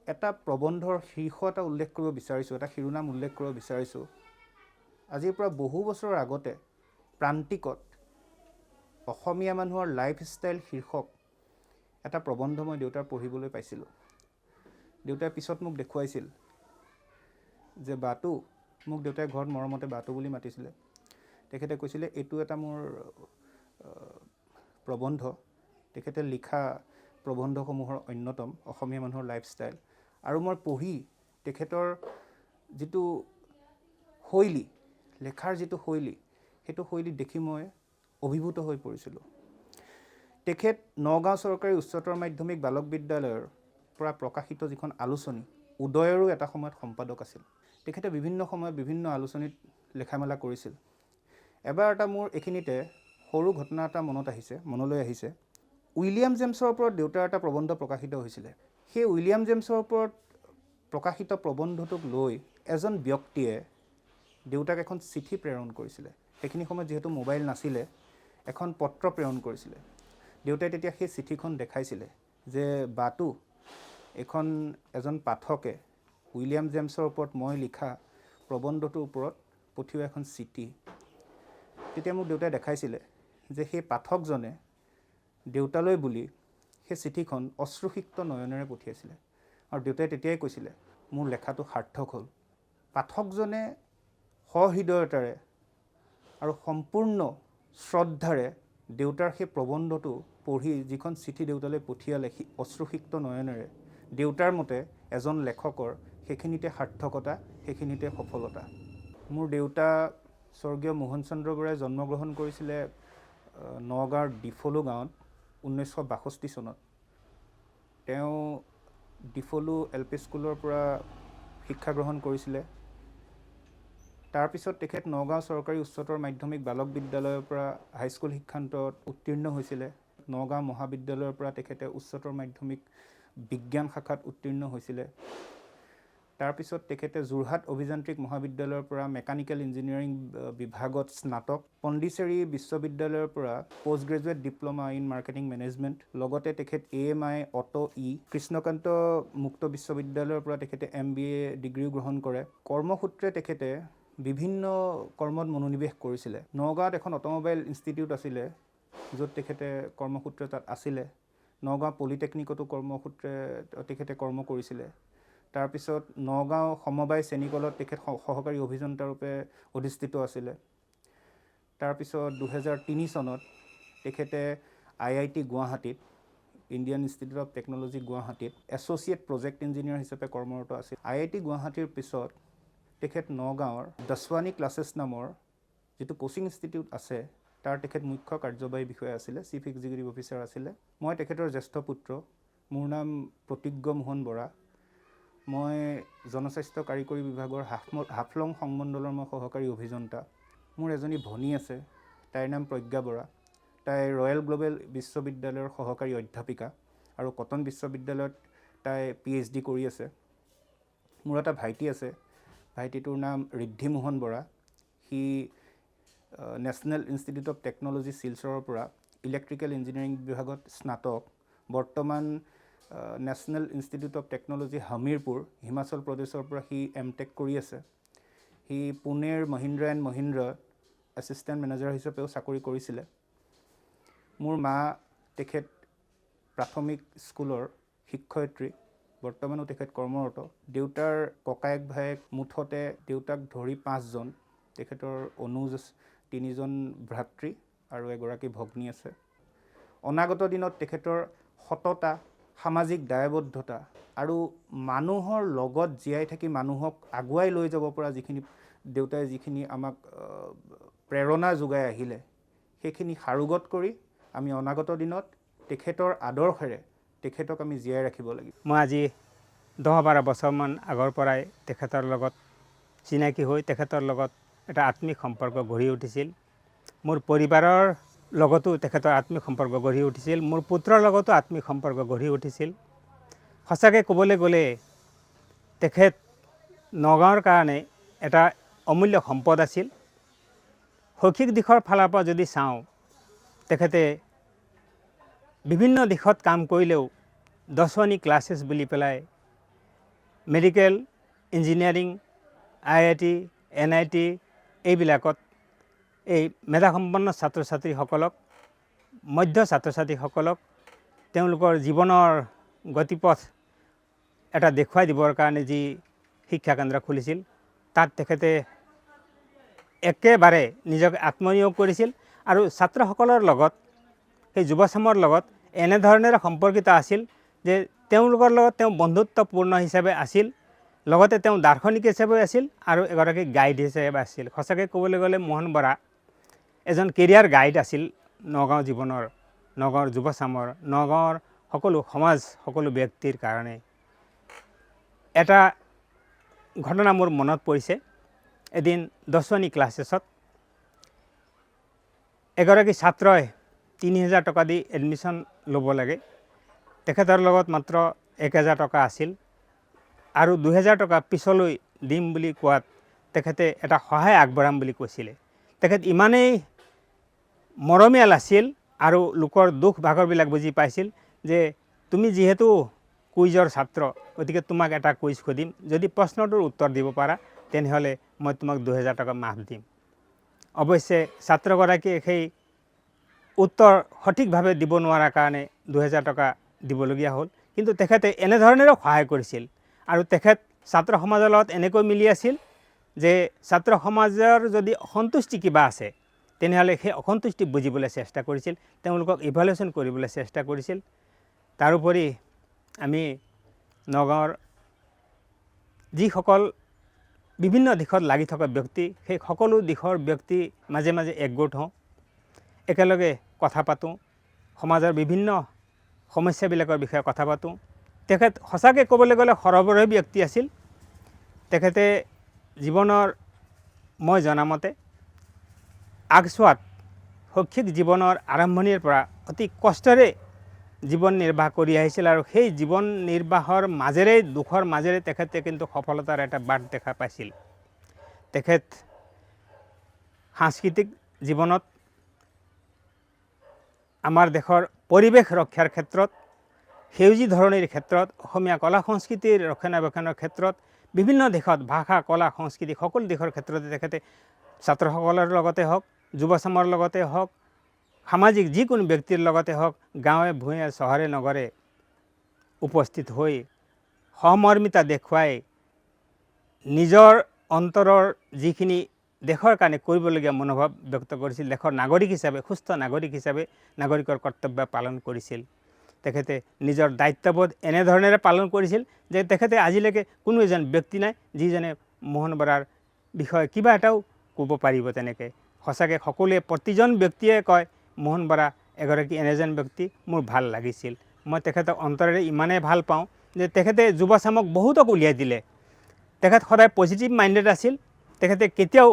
এটা প্ৰবন্ধৰ শীৰ্ষ এটা উল্লেখ কৰিব বিচাৰিছোঁ, এটা শিৰোনাম উল্লেখ কৰিব বিচাৰিছোঁ। আজিৰ পৰা বহু বছৰৰ আগতে প্ৰান্তিকত অসমীয়া মানুহৰ লাইফষ্টাইল শীৰ্ষক এটা প্ৰবন্ধ মই দেউতাৰ পঢ়িবলৈ পাইছিলোঁ। দেউতাই পিছত মোক দেখুৱাইছিল যে বাটু, মোক দেউতাই ঘৰত মৰমতে বাটু বুলি মাতিছিলে। তেখেতে কৈছিলে এইটো এটা মোৰ প্ৰবন্ধ, তেখেতে লিখা প্ৰবন্ধসমূহৰ অন্যতম, অসমীয়া মানুহৰ লাইফষ্টাইল। আৰু মই পঢ়ি তেখেতৰ যিটো শৈলী, লেখাৰ যিটো শৈলী, সেইটো শৈলী দেখি মই অভিভূত হৈ পৰিছিলোঁ। তেখেত নগাঁও চৰকাৰী উচ্চতৰ মাধ্যমিক বালক বিদ্যালয়ৰ পৰা প্ৰকাশিত যিখন আলোচনী উদয়ৰো এটা সময়ত সম্পাদক আছিল। তেখেতে বিভিন্ন সময়ত বিভিন্ন আলোচনীত লেখা মেলা কৰিছিল। এবাৰ এটা মোৰ এইখিনিতে সৰু ঘটনা এটা মনলৈ আহিছে। উইলিয়াম জেমছৰ ওপৰত দেউতাৰ এটা প্ৰবন্ধ প্ৰকাশিত হৈছিলে। সেই উইলিয়াম জেমছৰ ওপৰত প্ৰকাশিত প্ৰবন্ধটোক লৈ এজন ব্যক্তিয়ে দেউতাক এখন চিঠি প্ৰেৰণ কৰিছিলে। সেইখিনি সময়ত যিহেতু মোবাইল নাছিলে, এখন পত্ৰ প্ৰেৰণ কৰিছিলে। দেউতাই তেতিয়া সেই চিঠিখন দেখাইছিলে যে বাটু, এখন এজন পাঠকে উইলিয়াম জেমছৰ ওপৰত মই লিখা প্ৰবন্ধটোৰ ওপৰত পঠিওৱা এখন চিঠি। তেতিয়া মোক দেউতাই দেখাইছিলে যে সেই পাঠকজনে দেউতালৈ বুলি সেই চিঠিখন অশ্ৰুসিক্ত নয়নেৰে পঠিয়াইছিলে। আৰু দেউতাই তেতিয়াই কৈছিলে মোৰ লেখাটো সাৰ্থক হ'ল। পাঠকজনে সহৃদয়তাৰে আৰু সম্পূৰ্ণ শ্ৰদ্ধাৰে দেউতাৰ সেই প্ৰবন্ধটো পঢ়ি যিখন চিঠি দেউতালৈ পঠিয়ালে অশ্ৰুসিক্ত নয়নেৰে, দেউতাৰ মতে এজন লেখকৰ সেইখিনিতে সাৰ্থকতা, সেইখিনিতে সফলতা। মোৰ দেউতা স্বৰ্গীয় মোহন চন্দ্ৰ বৰাই জন্মগ্ৰহণ কৰিছিলে নগাঁৱৰ ডিফলু গাঁৱত 1962 চনত। তেওঁ ডিফলু LP স্কুলৰ পৰা শিক্ষা গ্ৰহণ কৰিছিলে। তাৰপিছত তেখেত নগাঁও চৰকাৰী উচ্চতৰ মাধ্যমিক বালক বিদ্যালয়ৰ পৰা হাইস্কুল শিক্ষান্তত উত্তীৰ্ণ হৈছিলে। নগাঁও মহাবিদ্যালয়ৰ পৰা তেখেতে উচ্চতৰ মাধ্যমিক বিজ্ঞান শাখাত উত্তীৰ্ণ হৈছিলে। তাৰপিছত তেখেতে যোৰহাট অভিযান্ত্ৰিক মহাবিদ্যালয়ৰ পৰা মেকানিকেল ইঞ্জিনিয়াৰিং বিভাগত স্নাতক, পণ্ডিচেৰী বিশ্ববিদ্যালয়ৰ পৰা post graduate diploma in marketing management, লগতে তেখেত AMI অটো কৃষ্ণকান্ত মুক্ত বিশ্ববিদ্যালয়ৰ পৰা তেখেতে MBA ডিগ্ৰীও গ্ৰহণ কৰে। কৰ্মসূত্ৰে তেখেতে বিভিন্ন কৰ্মত মনোনিৱেশ কৰিছিলে। নগাঁৱত এখন অট'মোবাইল ইনষ্টিটিউট আছিলে, য'ত তেখেতে কৰ্মসূত্ৰে তাত আছিলে। নগাঁও পলিটেকনিকতো কৰ্মসূত্ৰে তেখেতে কৰ্ম কৰিছিলে। তাৰপিছত নগাঁও সমবায় চেনিকলত তেখেত সহকাৰী অভিযন্তাৰূপে অধিষ্ঠিত আছিলে। তাৰপিছত 2003 চনত তেখেতে IIT গুৱাহাটীত, ইণ্ডিয়ান ইনষ্টিটিউট অফ টেকন'লজি গুৱাহাটীত এছ'চিয়েট প্ৰজেক্ট ইঞ্জিনিয়াৰ হিচাপে কৰ্মৰত আছিল। IIT গুৱাহাটীৰ পিছত তেখেত নগাঁৱৰ দশৱানী ক্লাছেছ নামৰ যিটো কোচিং ইনষ্টিটিউট আছে, তাৰ তেখেত মুখ্য কাৰ্যবাহী বিষয়া আছিলে, চিফ এক্সিকিউটিভ অফিচাৰ আছিলে। মই তেখেতৰ জ্যেষ্ঠ পুত্ৰ। মোৰ নাম প্ৰতিজ্ঞ মোহন বৰা। মই জনস্বাস্থ্য কাৰিকৰী বিভাগৰ হাফলং সংমণ্ডলৰ মই সহকাৰী অভিযন্তা। মোৰ এজনী ভনী আছে, তাইৰ নাম প্ৰজ্ঞা বৰা। তাই ৰয়েল গ্ল'বেল বিশ্ববিদ্যালয়ৰ সহকাৰী অধ্যাপিকা আৰু কটন বিশ্ববিদ্যালয়ত তাই PhD কৰি আছে। মোৰ এটা ভাইটি আছে, ভাইটিটোৰ নাম ঋদ্ধি মোহন বৰা। সি নেশ্যনেল ইনষ্টিটিউট অফ টেকন'লজি শিলচৰৰ পৰা ইলেক্ট্ৰিকেল ইঞ্জিনিয়াৰিং বিভাগত স্নাতক, বৰ্তমান national institute of technology Hamirpur, Himachal প্ৰদেশৰ পৰা সি MTech কৰি আছে। সি পুনেৰ Mahindra and Mahindra assistant manager হিচাপেও চাকৰি কৰিছিলে। মোৰ মা তেখেত প্ৰাথমিক স্কুলৰ শিক্ষয়িত্ৰী, বৰ্তমানো তেখেত কৰ্মৰত। দেউতাৰ ককায়েক ভায়েক মুঠতে দেউতাক ধৰি 5জন। তেখেতৰ অনুজ 3জন ভ্ৰাতৃ আৰু এগৰাকী ভগ্নী আছে। অনাগত দিনত তেখেতৰ সততা, সামাজিক দায়বদ্ধতা আৰু মানুহৰ লগত জীয়াই থাকি মানুহক আগুৱাই লৈ যাব পৰা দেউতাই যিখিনি আমাক প্ৰেৰণা যোগাই আহিলে, সেইখিনি সাৰোগত কৰি আমি অনাগত দিনত তেখেতৰ আদৰ্শেৰে তেখেতক আমি জীয়াই ৰাখিব লাগিব। মই আজি 10-12 বছৰমান আগৰ পৰাই তেখেতৰ লগত চিনাকি হৈ তেখেতৰ লগত এটা আত্মিক সম্পৰ্ক গঢ়ি উঠিছিল। মোৰ পৰিবাৰৰ লগতো তেখেতৰ আত্মিক সম্পৰ্ক গঢ়ি উঠিছিল। মোৰ পুত্ৰৰ লগতো আত্মিক সম্পৰ্ক গঢ়ি উঠিছিল। সঁচাকৈ ক'বলৈ গ'লে তেখেত নগাঁৱৰ কাৰণে এটা অমূল্য সম্পদ আছিল। শৈক্ষিক দিশৰ ফালৰ পৰা যদি চাওঁ, তেখেতে বিভিন্ন দিশত কাম কৰিলেও 10 শ্ৰেণী ক্লাছেছ বুলি পেলাই মেডিকেল, ইঞ্জিনিয়াৰিং, IIT, NIT এইবিলাকত এই মেধাসম্পন্ন ছাত্ৰ ছাত্ৰীসকলক, মধ্য ছাত্ৰ ছাত্ৰীসকলক তেওঁলোকৰ জীৱনৰ গতিপথ এটা দেখুৱাই দিবৰ কাৰণে যি শিক্ষা কেন্দ্ৰ খুলিছিল, তাত তেখেতে একেবাৰে নিজক আত্মনিয়োগ কৰিছিল আৰু ছাত্ৰসকলৰ লগত, সেই যুৱচামৰ লগত এনেধৰণেৰে সম্পৰ্কিত আছিল যে তেওঁলোকৰ লগত তেওঁ বন্ধুত্বপূৰ্ণ হিচাপে আছিল, লগতে তেওঁ দাৰ্শনিক হিচাপে আছিল আৰু এগৰাকী গাইড হিচাপে আছিল। সঁচাকৈ ক'বলৈ গ'লে মোহন বৰা এজন কেৰিয়াৰ গাইড আছিল নগাঁও জীৱনৰ, নগাঁৱৰ যুৱচামৰ, নগাঁৱৰ সকলো সমাজ, সকলো ব্যক্তিৰ কাৰণে। এটা ঘটনা মোৰ মনত পৰিছে। এদিন 10 শ্ৰেণী ক্লাছেছত এগৰাকী ছাত্ৰই 3000 টকা দি এডমিশ্যন ল'ব লাগে। তেখেতৰ লগত মাত্ৰ 1000 টকা আছিল আৰু 2000 টকা পিছলৈ দিম বুলি কোৱাত তেখেতে এটা সহায় আগবঢ়াম বুলি কৈছিলে। তেখেত ইমানেই মৰমীয়াল আছিল আৰু লোকৰ দুখ ভাগৰবিলাক বুজি পাইছিল যে তুমি যিহেতু কুইজৰ ছাত্ৰ, গতিকে তোমাক এটা কুইজ সুধিম, যদি প্ৰশ্নটোৰ উত্তৰ দিব পাৰা তেনেহ'লে মই তোমাক 2000 টকা মাফ দিম। অৱশ্যে ছাত্ৰগৰাকীয়ে সেই উত্তৰ সঠিকভাৱে দিব নোৱাৰাৰ কাৰণে 2000 টকা দিবলগীয়া হ'ল। কিন্তু তেখেতে এনেধৰণেও সহায় কৰিছিল আৰু তেখেত ছাত্ৰ সমাজৰ লগত এনেকৈ মিলি আছিল যে ছাত্ৰ সমাজৰ যদি অসন্তুষ্টি কিবা আছে তেনেহ'লে সেই অসন্তুষ্টি বুজিবলৈ চেষ্টা কৰিছিল, তেওঁলোকক ইভালুৱেশ্যন কৰিবলৈ চেষ্টা কৰিছিল। তাৰোপৰি আমি নগাঁৱৰ যিসকল বিভিন্ন দিশত লাগি থকা ব্যক্তি, সেই সকলো দিশৰ ব্যক্তি মাজে মাজে একগোট হওঁ, একেলগে কথা পাতোঁ, সমাজৰ বিভিন্ন সমস্যাবিলাকৰ বিষয়ে কথা পাতোঁ। তেখেত সঁচাকৈ ক'বলৈ গ'লে সৰবৰাহী ব্যক্তি আছিল। তেখেতে জীৱনৰ মই জনামতে আগছোৱাত শৈক্ষিক জীৱনৰ আৰম্ভণিৰ পৰা অতি কষ্টেৰে জীৱন নিৰ্বাহ কৰি আহিছিল আৰু সেই জীৱন নিৰ্বাহৰ মাজেৰে, দুখৰ মাজেৰে তেখেতে কিন্তু সফলতাৰ এটা বাট দেখা পাইছিল। তেখেত সাংস্কৃতিক জীৱনত আমাৰ দেশৰ পৰিৱেশ ৰক্ষাৰ ক্ষেত্ৰত, সেউজী ধৰণীৰ ক্ষেত্ৰত, অসমীয়া কলা সংস্কৃতিৰ ৰক্ষণাবেক্ষণৰ ক্ষেত্ৰত, বিভিন্ন দিশত ভাষা, কলা, সংস্কৃতি সকলো দিশৰ ক্ষেত্ৰতে তেখেতে ছাত্ৰসকলৰ লগতে হওক, যুৱচামৰ লগতে হওক, সামাজিক যিকোনো ব্যক্তিৰ লগতে হওক, গাঁৱে ভূঞে, চহৰে নগৰে উপস্থিত হৈ সহমৰ্মিতা দেখুৱাই নিজৰ অন্তৰৰ যিখিনি দেশৰ কাৰণে কৰিবলগীয়া মনোভাৱ ব্যক্ত কৰিছিল, দেশৰ নাগৰিক হিচাপে, সুস্থ নাগৰিক হিচাপে নাগৰিকৰ কৰ্তব্য পালন কৰিছিল। তেখেতে নিজৰ দায়িত্ববোধ এনেধৰণেৰে পালন কৰিছিল যে তেখেতে আজিলৈকে কোনো এজন ব্যক্তি নাই যিজনে মোহন বৰাৰ বিষয়ে কিবা এটাও ক'ব পাৰিব তেনেকৈ। সঁচাকৈ সকলোৱে, প্ৰতিজন ব্যক্তিয়ে কয় মোহন বৰা এগৰাকী এনেজন ব্যক্তি, মোৰ ভাল লাগিছিল। মই তেখেতক অন্তৰেৰে ইমানেই ভাল পাওঁ যে তেখেতে যুৱচামক বহুতক উলিয়াই দিলে। তেখেত সদায় পজিটিভ মাইণ্ডেড আছিল। তেখেতে কেতিয়াও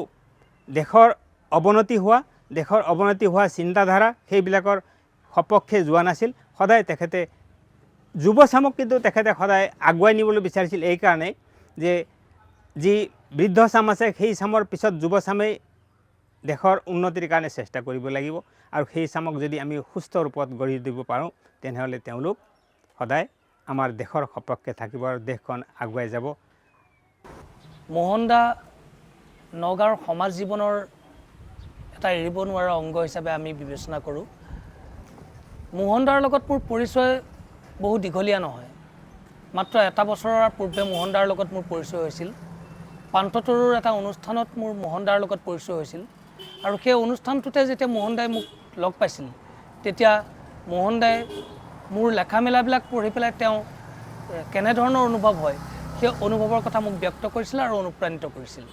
দেশৰ অৱনতি হোৱা চিন্তাধাৰা সেইবিলাকৰ সপক্ষে যোৱা নাছিল। সদায় তেখেতে যুৱচামক কিন্তু তেখেতে সদায় আগুৱাই নিবলৈ বিচাৰিছিল, এইকাৰণে যে যি বৃদ্ধ চাম আছে সেই চামৰ পিছত যুৱচামেই দেশৰ উন্নতিৰ কাৰণে চেষ্টা কৰিব লাগিব আৰু সেই চামক যদি আমি সুস্থ ৰূপত গঢ়ি দিব পাৰোঁ তেনেহ'লে তেওঁলোক সদায় আমাৰ দেশৰ সপক্ষে থাকিব আৰু দেশখন আগুৱাই যাব। মোহন দা নগাঁৱৰ সমাজ জীৱনৰ এটা এৰিব নোৱাৰা অংগ হিচাপে আমি বিবেচনা কৰোঁ। মোহন দাৰ লগত মোৰ পৰিচয় বহু দীঘলীয়া নহয়, মাত্ৰ এটা বছৰৰ পূৰ্বে মোহন দাৰ লগত মোৰ পৰিচয় হৈছিল। পান্ততৰুৰ এটা অনুষ্ঠানত মোৰ মোহন দাৰ লগত পৰিচয় হৈছিল আৰু সেই অনুষ্ঠানটোতে যেতিয়া মোহন দাই মোক লগ পাইছিল তেতিয়া মোহন দাই মোৰ লেখা মেলাবিলাক পঢ়ি পেলাই তেওঁ কেনেধৰণৰ অনুভৱ হয় সেই অনুভৱৰ কথা মোক ব্যক্ত কৰিছিল আৰু অনুপ্ৰাণিত কৰিছিল।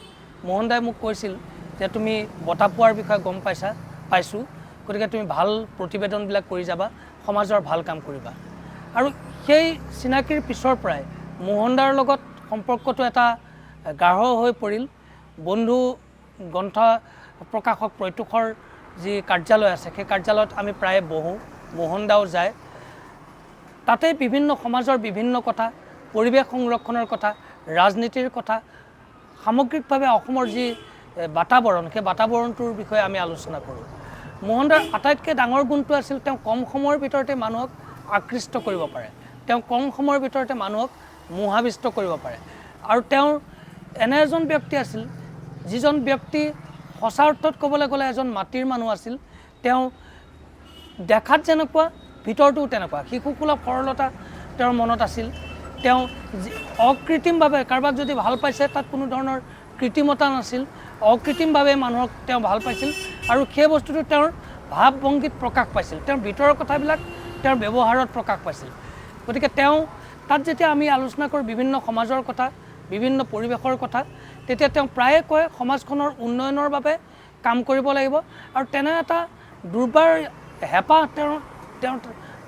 মোহন দাই মোক কৈছিল যে তুমি বঁটা পোৱাৰ বিষয়ে গম পাইছোঁ, গতিকে তুমি ভাল প্ৰতিবেদনবিলাক কৰি যাবা, সমাজৰ ভাল কাম কৰিবা। আৰু সেই চিনাকিৰ পিছৰ পৰাই মোহন দাৰ লগত সম্পৰ্কটো এটা গাঢ় হৈ পৰিল। বন্ধু গ্ৰন্থ প্ৰকাশক প্ৰত্যুষৰ যি কাৰ্যালয় আছে সেই কাৰ্যালয়ত আমি প্ৰায়ে বহোঁ, মোহন দাও যায়। তাতে বিভিন্ন সমাজৰ বিভিন্ন কথা, পৰিৱেশ সংৰক্ষণৰ কথা, ৰাজনীতিৰ কথা, সামগ্ৰিকভাৱে অসমৰ যি বাতাবৰণ সেই বাতাবৰণটোৰ বিষয়ে আমি আলোচনা কৰোঁ। মোহন দাৰ আটাইতকৈ ডাঙৰ গুণটো আছিল তেওঁ কম সময়ৰ ভিতৰতে মানুহক আকৃষ্ট কৰিব পাৰে, তেওঁ কম সময়ৰ ভিতৰতে মানুহক মোহাবিষ্ট কৰিব পাৰে। আৰু তেওঁৰ এনে এজন ব্যক্তি আছিল যিজন ব্যক্তি সঁচা অৰ্থত ক'বলৈ গ'লে এজন মাটিৰ মানুহ আছিল। তেওঁ দেখাত যেনেকুৱা ভিতৰটোও তেনেকুৱা, শিশুসুলভ সৰলতা তেওঁৰ মনত আছিল। তেওঁ অকৃত্ৰিমভাৱে কাৰোবাক যদি ভাল পাইছে তাত কোনো ধৰণৰ কৃত্ৰিমতা নাছিল, অকৃত্ৰিমভাৱে মানুহক তেওঁ ভাল পাইছিল আৰু সেই বস্তুটো তেওঁৰ ভাৱ ভংগীত প্ৰকাশ পাইছিল, তেওঁৰ ভিতৰৰ কথাবিলাক তেওঁৰ ব্যৱহাৰত প্ৰকাশ পাইছিল। গতিকে তেওঁ তাত যেতিয়া আমি আলোচনা কৰোঁ বিভিন্ন সমাজৰ কথা, বিভিন্ন পৰিৱেশৰ কথা, তেতিয়া তেওঁ প্ৰায়ে কয় সমাজখনৰ উন্নয়নৰ বাবে কাম কৰিব লাগিব। আৰু তেনে এটা দুৰ্বাৰ হেঁপাহ তেওঁৰ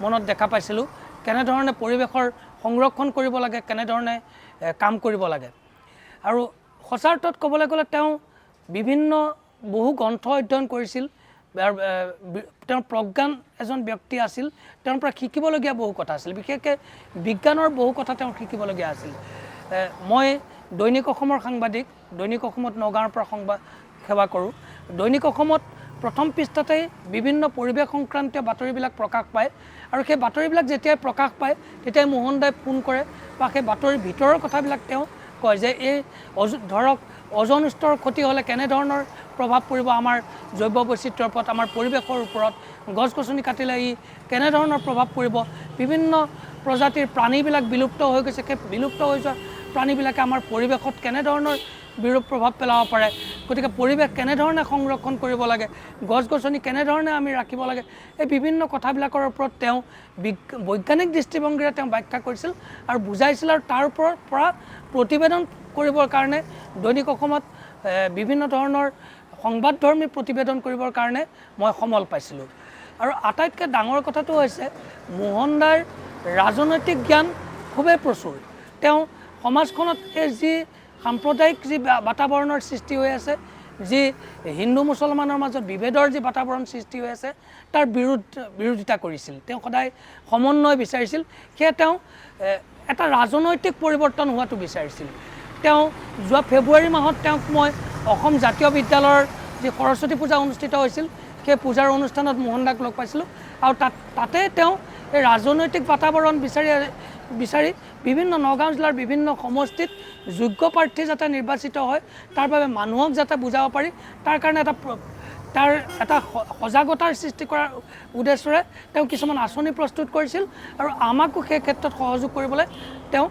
মনত দেখা পাইছিলোঁ, কেনেধৰণে পৰিৱেশৰ সংৰক্ষণ কৰিব লাগে, কেনেধৰণে কাম কৰিব লাগে। আৰু সঁচা অৰ্থত ক'বলৈ গ'লে তেওঁ বহু গ্ৰন্থ অধ্যয়ন কৰিছিল। তেওঁৰ প্ৰজ্ঞান এজন ব্যক্তি আছিল, তেওঁৰ পৰা শিকিবলগীয়া বহু কথা আছিল, বিশেষকৈ বিজ্ঞানৰ বহু কথা তেওঁ শিকিবলগীয়া আছিল। মই দৈনিক অসমৰ সাংবাদিক, দৈনিক অসমত নগাঁৱৰ পৰা সংবাদ সেৱা কৰোঁ। দৈনিক অসমত প্ৰথম পৃষ্ঠাতেই বিভিন্ন পৰিৱেশ সংক্ৰান্তীয় বাতৰিবিলাক প্ৰকাশ পায় আৰু সেই বাতৰিবিলাক যেতিয়াই প্ৰকাশ পায় তেতিয়াই মোহন দাই ফোন কৰে বা সেই বাতৰিৰ ভিতৰৰ কথাবিলাক তেওঁ কয় যে এই ধৰক অজন স্তৰৰ ক্ষতি হ'লে কেনেধৰণৰ প্ৰভাৱ পৰিব আমাৰ জৈৱ বৈচিত্ৰ্যৰ ওপৰত, আমাৰ পৰিৱেশৰ ওপৰত, গছ গছনি কাটিলে ই কেনেধৰণৰ প্ৰভাৱ পৰিব, বিভিন্ন প্ৰজাতিৰ প্ৰাণীবিলাক বিলুপ্ত হৈ গৈছে, সেই বিলুপ্ত হৈ যোৱা প্ৰাণীবিলাকে আমাৰ পৰিৱেশত কেনেধৰণৰ বিৰূপ প্ৰভাৱ পেলাব পাৰে, গতিকে পৰিৱেশ কেনেধৰণে সংৰক্ষণ কৰিব লাগে, গছ গছনি কেনেধৰণে আমি ৰাখিব লাগে, এই বিভিন্ন কথাবিলাকৰ ওপৰত তেওঁ বৈজ্ঞানিক দৃষ্টিভংগীৰে তেওঁ ব্যাখ্যা কৰিছিল আৰু বুজাইছিল। আৰু তাৰ ওপৰত পৰা প্ৰতিবেদন কৰিবৰ কাৰণে দৈনিক অসমত বিভিন্ন ধৰণৰ সংবাদধৰ্মী প্ৰতিবেদন কৰিবৰ কাৰণে মই সমল পাইছিলোঁ। আৰু আটাইতকৈ ডাঙৰ কথাটো হৈছে মোহন দাৰ ৰাজনৈতিক জ্ঞান খুবেই প্ৰচুৰ। তেওঁ সমাজখনত এই যি সাম্প্ৰদায়িক যি বাতাবৰণৰ সৃষ্টি হৈ আছে, যি হিন্দু মুছলমানৰ মাজত বিভেদৰ যি বাতাবৰণ সৃষ্টি হৈ আছে তাৰ বিৰোধিতা কৰিছিল। তেওঁ সদায় সমন্বয় বিচাৰিছিল, সেয়ে তেওঁ এটা ৰাজনৈতিক পৰিৱৰ্তন হোৱাটো বিচাৰিছিল। তেওঁ যোৱা ফেব্ৰুৱাৰী মাহত তেওঁক মই অসম জাতীয় বিদ্যালয়ৰ যি সৰস্বতী পূজা অনুষ্ঠিত হৈছিল সেই পূজাৰ অনুষ্ঠানত মোহন দাক লগ পাইছিলোঁ আৰু তাতে তেওঁ এই ৰাজনৈতিক বাতাবৰণ বিচাৰি বিভিন্ন নগাঁও জিলাৰ বিভিন্ন সমষ্টিত যোগ্য প্ৰাৰ্থী যাতে নিৰ্বাচিত হয় তাৰ বাবে মানুহক যাতে বুজাব পাৰি তাৰ কাৰণে তাৰ এটা সজাগতাৰ সৃষ্টি কৰাৰ উদ্দেশ্যৰে তেওঁ কিছুমান আঁচনি প্ৰস্তুত কৰিছিল আৰু আমাকো সেই ক্ষেত্ৰত সহযোগ কৰিবলৈ তেওঁ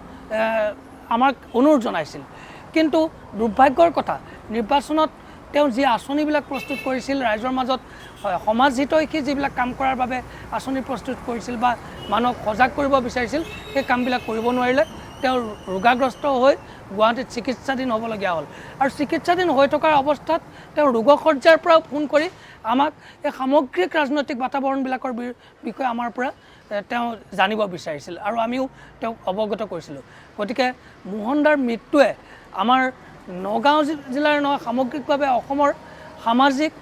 আমাক অনুৰোধ জনাইছিল। কিন্তু দুৰ্ভাগ্যৰ কথা, নিৰ্বাচনত তেওঁ যি আঁচনিবিলাক প্ৰস্তুত কৰিছিল, ৰাইজৰ মাজত সমাজ হিতৈষী যিবিলাক কাম কৰাৰ বাবে আঁচনি প্ৰস্তুত কৰিছিল বা মানুহক সজাগ কৰিব বিচাৰিছিল, সেই কামবিলাক কৰিব নোৱাৰিলে। তেওঁ ৰোগাগ্ৰস্ত হৈ গুৱাহাটীত চিকিৎসাধীন হ'বলগীয়া হ'ল আৰু চিকিৎসাধীন হৈ থকাৰ অৱস্থাত তেওঁ ৰোগশয্যাৰ পৰাও ফোন কৰি আমাক এই সামগ্ৰিক ৰাজনৈতিক বাতাবৰণবিলাকৰ বিষয়ে আমাৰ পৰা তেওঁ জানিব বিচাৰিছিল আৰু আমিও তেওঁক অৱগত কৰিছিলোঁ। গতিকে মোহন দাৰ মৃত্যুৱে আমাৰ নগাঁও জিলাৰ নহয় সামগ্ৰিকভাৱে অসমৰ সামাজিক,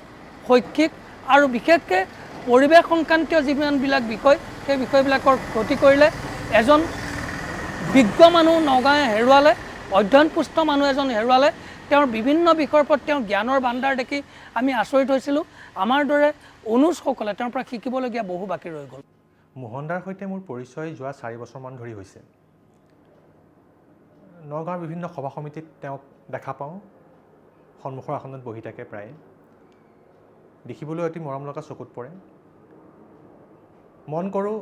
শৈক্ষিক আৰু বিশেষকৈ পৰিৱেশ সংক্ৰান্তীয় যিমানবিলাক বিষয় সেই বিষয়বিলাকৰ ক্ষতি কৰিলে। এজন বিজ্ঞ মানুহ নগাঁৱে হেৰুৱালে, অধ্যয়নপুষ্ট মানুহ এজন হেৰুৱালে। তেওঁৰ বিভিন্ন বিষয়ৰ ওপৰত তেওঁৰ জ্ঞানৰ ভাণ্ডাৰ দেখি আমি আচৰিত হৈছিলোঁ। আমাৰ দৰে অনুজসকলে তেওঁৰ পৰা শিকিবলগীয়া বহু বাকী ৰৈ গ'ল। মোহন দাৰ সৈতে মোৰ পৰিচয় যোৱা 4 বছৰমান ধৰি হৈছে। নগাঁৱৰ বিভিন্ন সভা সমিতিত তেওঁক দেখা পাওঁ, সন্মুখৰ আসনত বহি থাকে প্ৰায়। দেখিবলৈ অতি মৰম লগা চকুত পৰে। মন কৰোঁ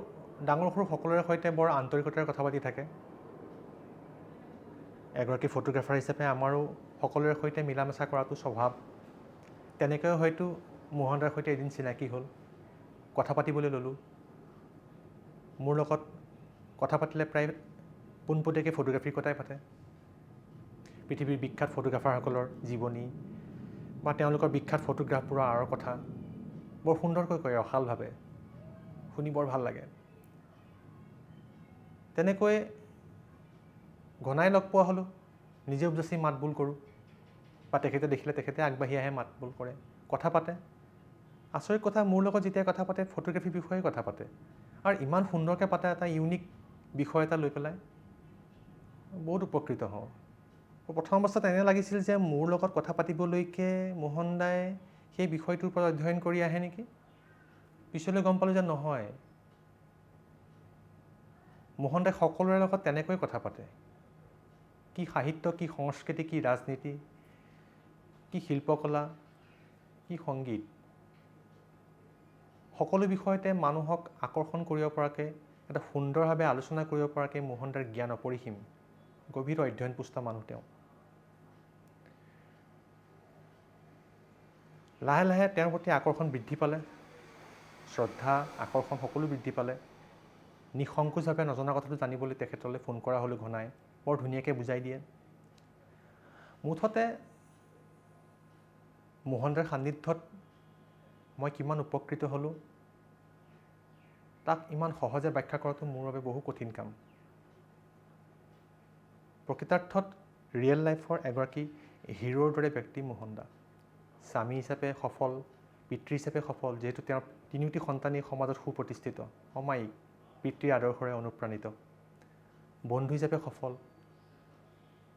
ডাঙৰ সৰু সকলোৰে সৈতে বৰ আন্তৰিকতাৰে কথা পাতি থাকে। এগৰাকী ফটোগ্ৰাফাৰ হিচাপে আমাৰো সকলোৰে সৈতে মিলা মেচা কৰাটো স্বভাৱ। তেনেকৈ হয়তো মোহন দাৰ সৈতে এদিন চিনাকি হ'ল, কথা পাতিবলৈ ল'লোঁ। মোৰ লগত কথা পাতিলে প্ৰায় পোনপটীয়াকৈ ফটোগ্ৰাফীৰ কথাই পাতে। পৃথিৱীৰ বিখ্যাত ফটোগ্ৰাফাৰসকলৰ জীৱনী বা তেওঁলোকৰ বিখ্যাত ফটোগ্ৰাফবোৰৰ আঁৰৰ কথা বৰ সুন্দৰকৈ কয়, ৰসালভাৱে। শুনি বৰ ভাল লাগে। তেনেকৈ ঘনাই লগ পোৱা হ'লোঁ, নিজে উপজাচি মাত বোল কৰোঁ বা তেখেতে দেখিলে তেখেতে আগবাঢ়ি আহে, মাত বোল কৰে, কথা পাতে। আচৰিত কথা, মোৰ লগত যেতিয়া কথা পাতে ফটোগ্ৰাফীৰ বিষয়ে কথা পাতে আৰু ইমান সুন্দৰকৈ পাতে, এটা ইউনিক বিষয় এটা লৈ পেলাই। বহুত উপকৃত হওঁ। প্ৰথম অৱস্থাত এনে লাগিছিল যে মোৰ লগত কথা পাতিবলৈকে মোহন দাই সেই বিষয়টোৰ ওপৰত অধ্যয়ন কৰি আহে নেকি। পিছলৈ গম পালোঁ যে নহয়, মোহন দাই সকলোৰে লগত তেনেকৈ কথা পাতে। কি সাহিত্য, কি সংস্কৃতি, কি ৰাজনীতি, কি শিল্পকলা, কি সংগীত, সকলো বিষয়তে মানুহক আকৰ্ষণ কৰিব পৰাকৈ, এটা সুন্দৰভাৱে আলোচনা কৰিব পৰাকৈ মোহন দাৰ জ্ঞান অপৰিসীম। গভীৰ অধ্যয়নপুষ্ট মানুহ তেওঁ। লাহে লাহে তেওঁৰ প্ৰতি আকৰ্ষণ বৃদ্ধি পালে, শ্ৰদ্ধা, আকৰ্ষণ সকলো বৃদ্ধি পালে। নিঃসংকোচভাৱে নজনা কথাটো জানিবলৈ তেখেতলৈ ফোন কৰা হ'লোঁ ঘনাই। বৰ ধুনীয়াকৈ বুজাই দিয়ে। মুঠতে মোহন দাৰ সান্নিধ্যত মই কিমান উপকৃত হ'লোঁ, তাক ইমান সহজে ব্যাখ্যা কৰাটো মোৰ বাবে বহু কঠিন কাম। প্ৰকৃতাৰ্থত ৰিয়েল লাইফৰ এগৰাকী হিৰোৰ দৰে ব্যক্তি মোহন দা। স্বামী হিচাপে সফল, পিতৃ হিচাপে সফল, যিহেতু তেওঁৰ তিনিওটি সন্তানেই সমাজত সুপ্ৰতিষ্ঠিত, অমায়িক পিতৃৰ আদৰ্শৰে অনুপ্ৰাণিত। বন্ধু হিচাপে সফল,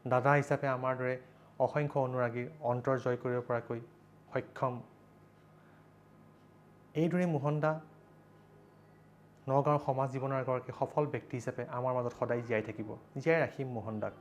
দাদা হিচাপে আমাৰ দৰে অসংখ্য অনুৰাগীৰ অন্তৰ জয় কৰিব পৰাকৈ সক্ষম। এইদৰে মোহন দা নগাঁৱৰ সমাজ জীৱনৰ এগৰাকী সফল ব্যক্তি হিচাপে আমাৰ মাজত সদায় জীয়াই থাকিব। জীয়াই ৰাখিম মোহন দাক।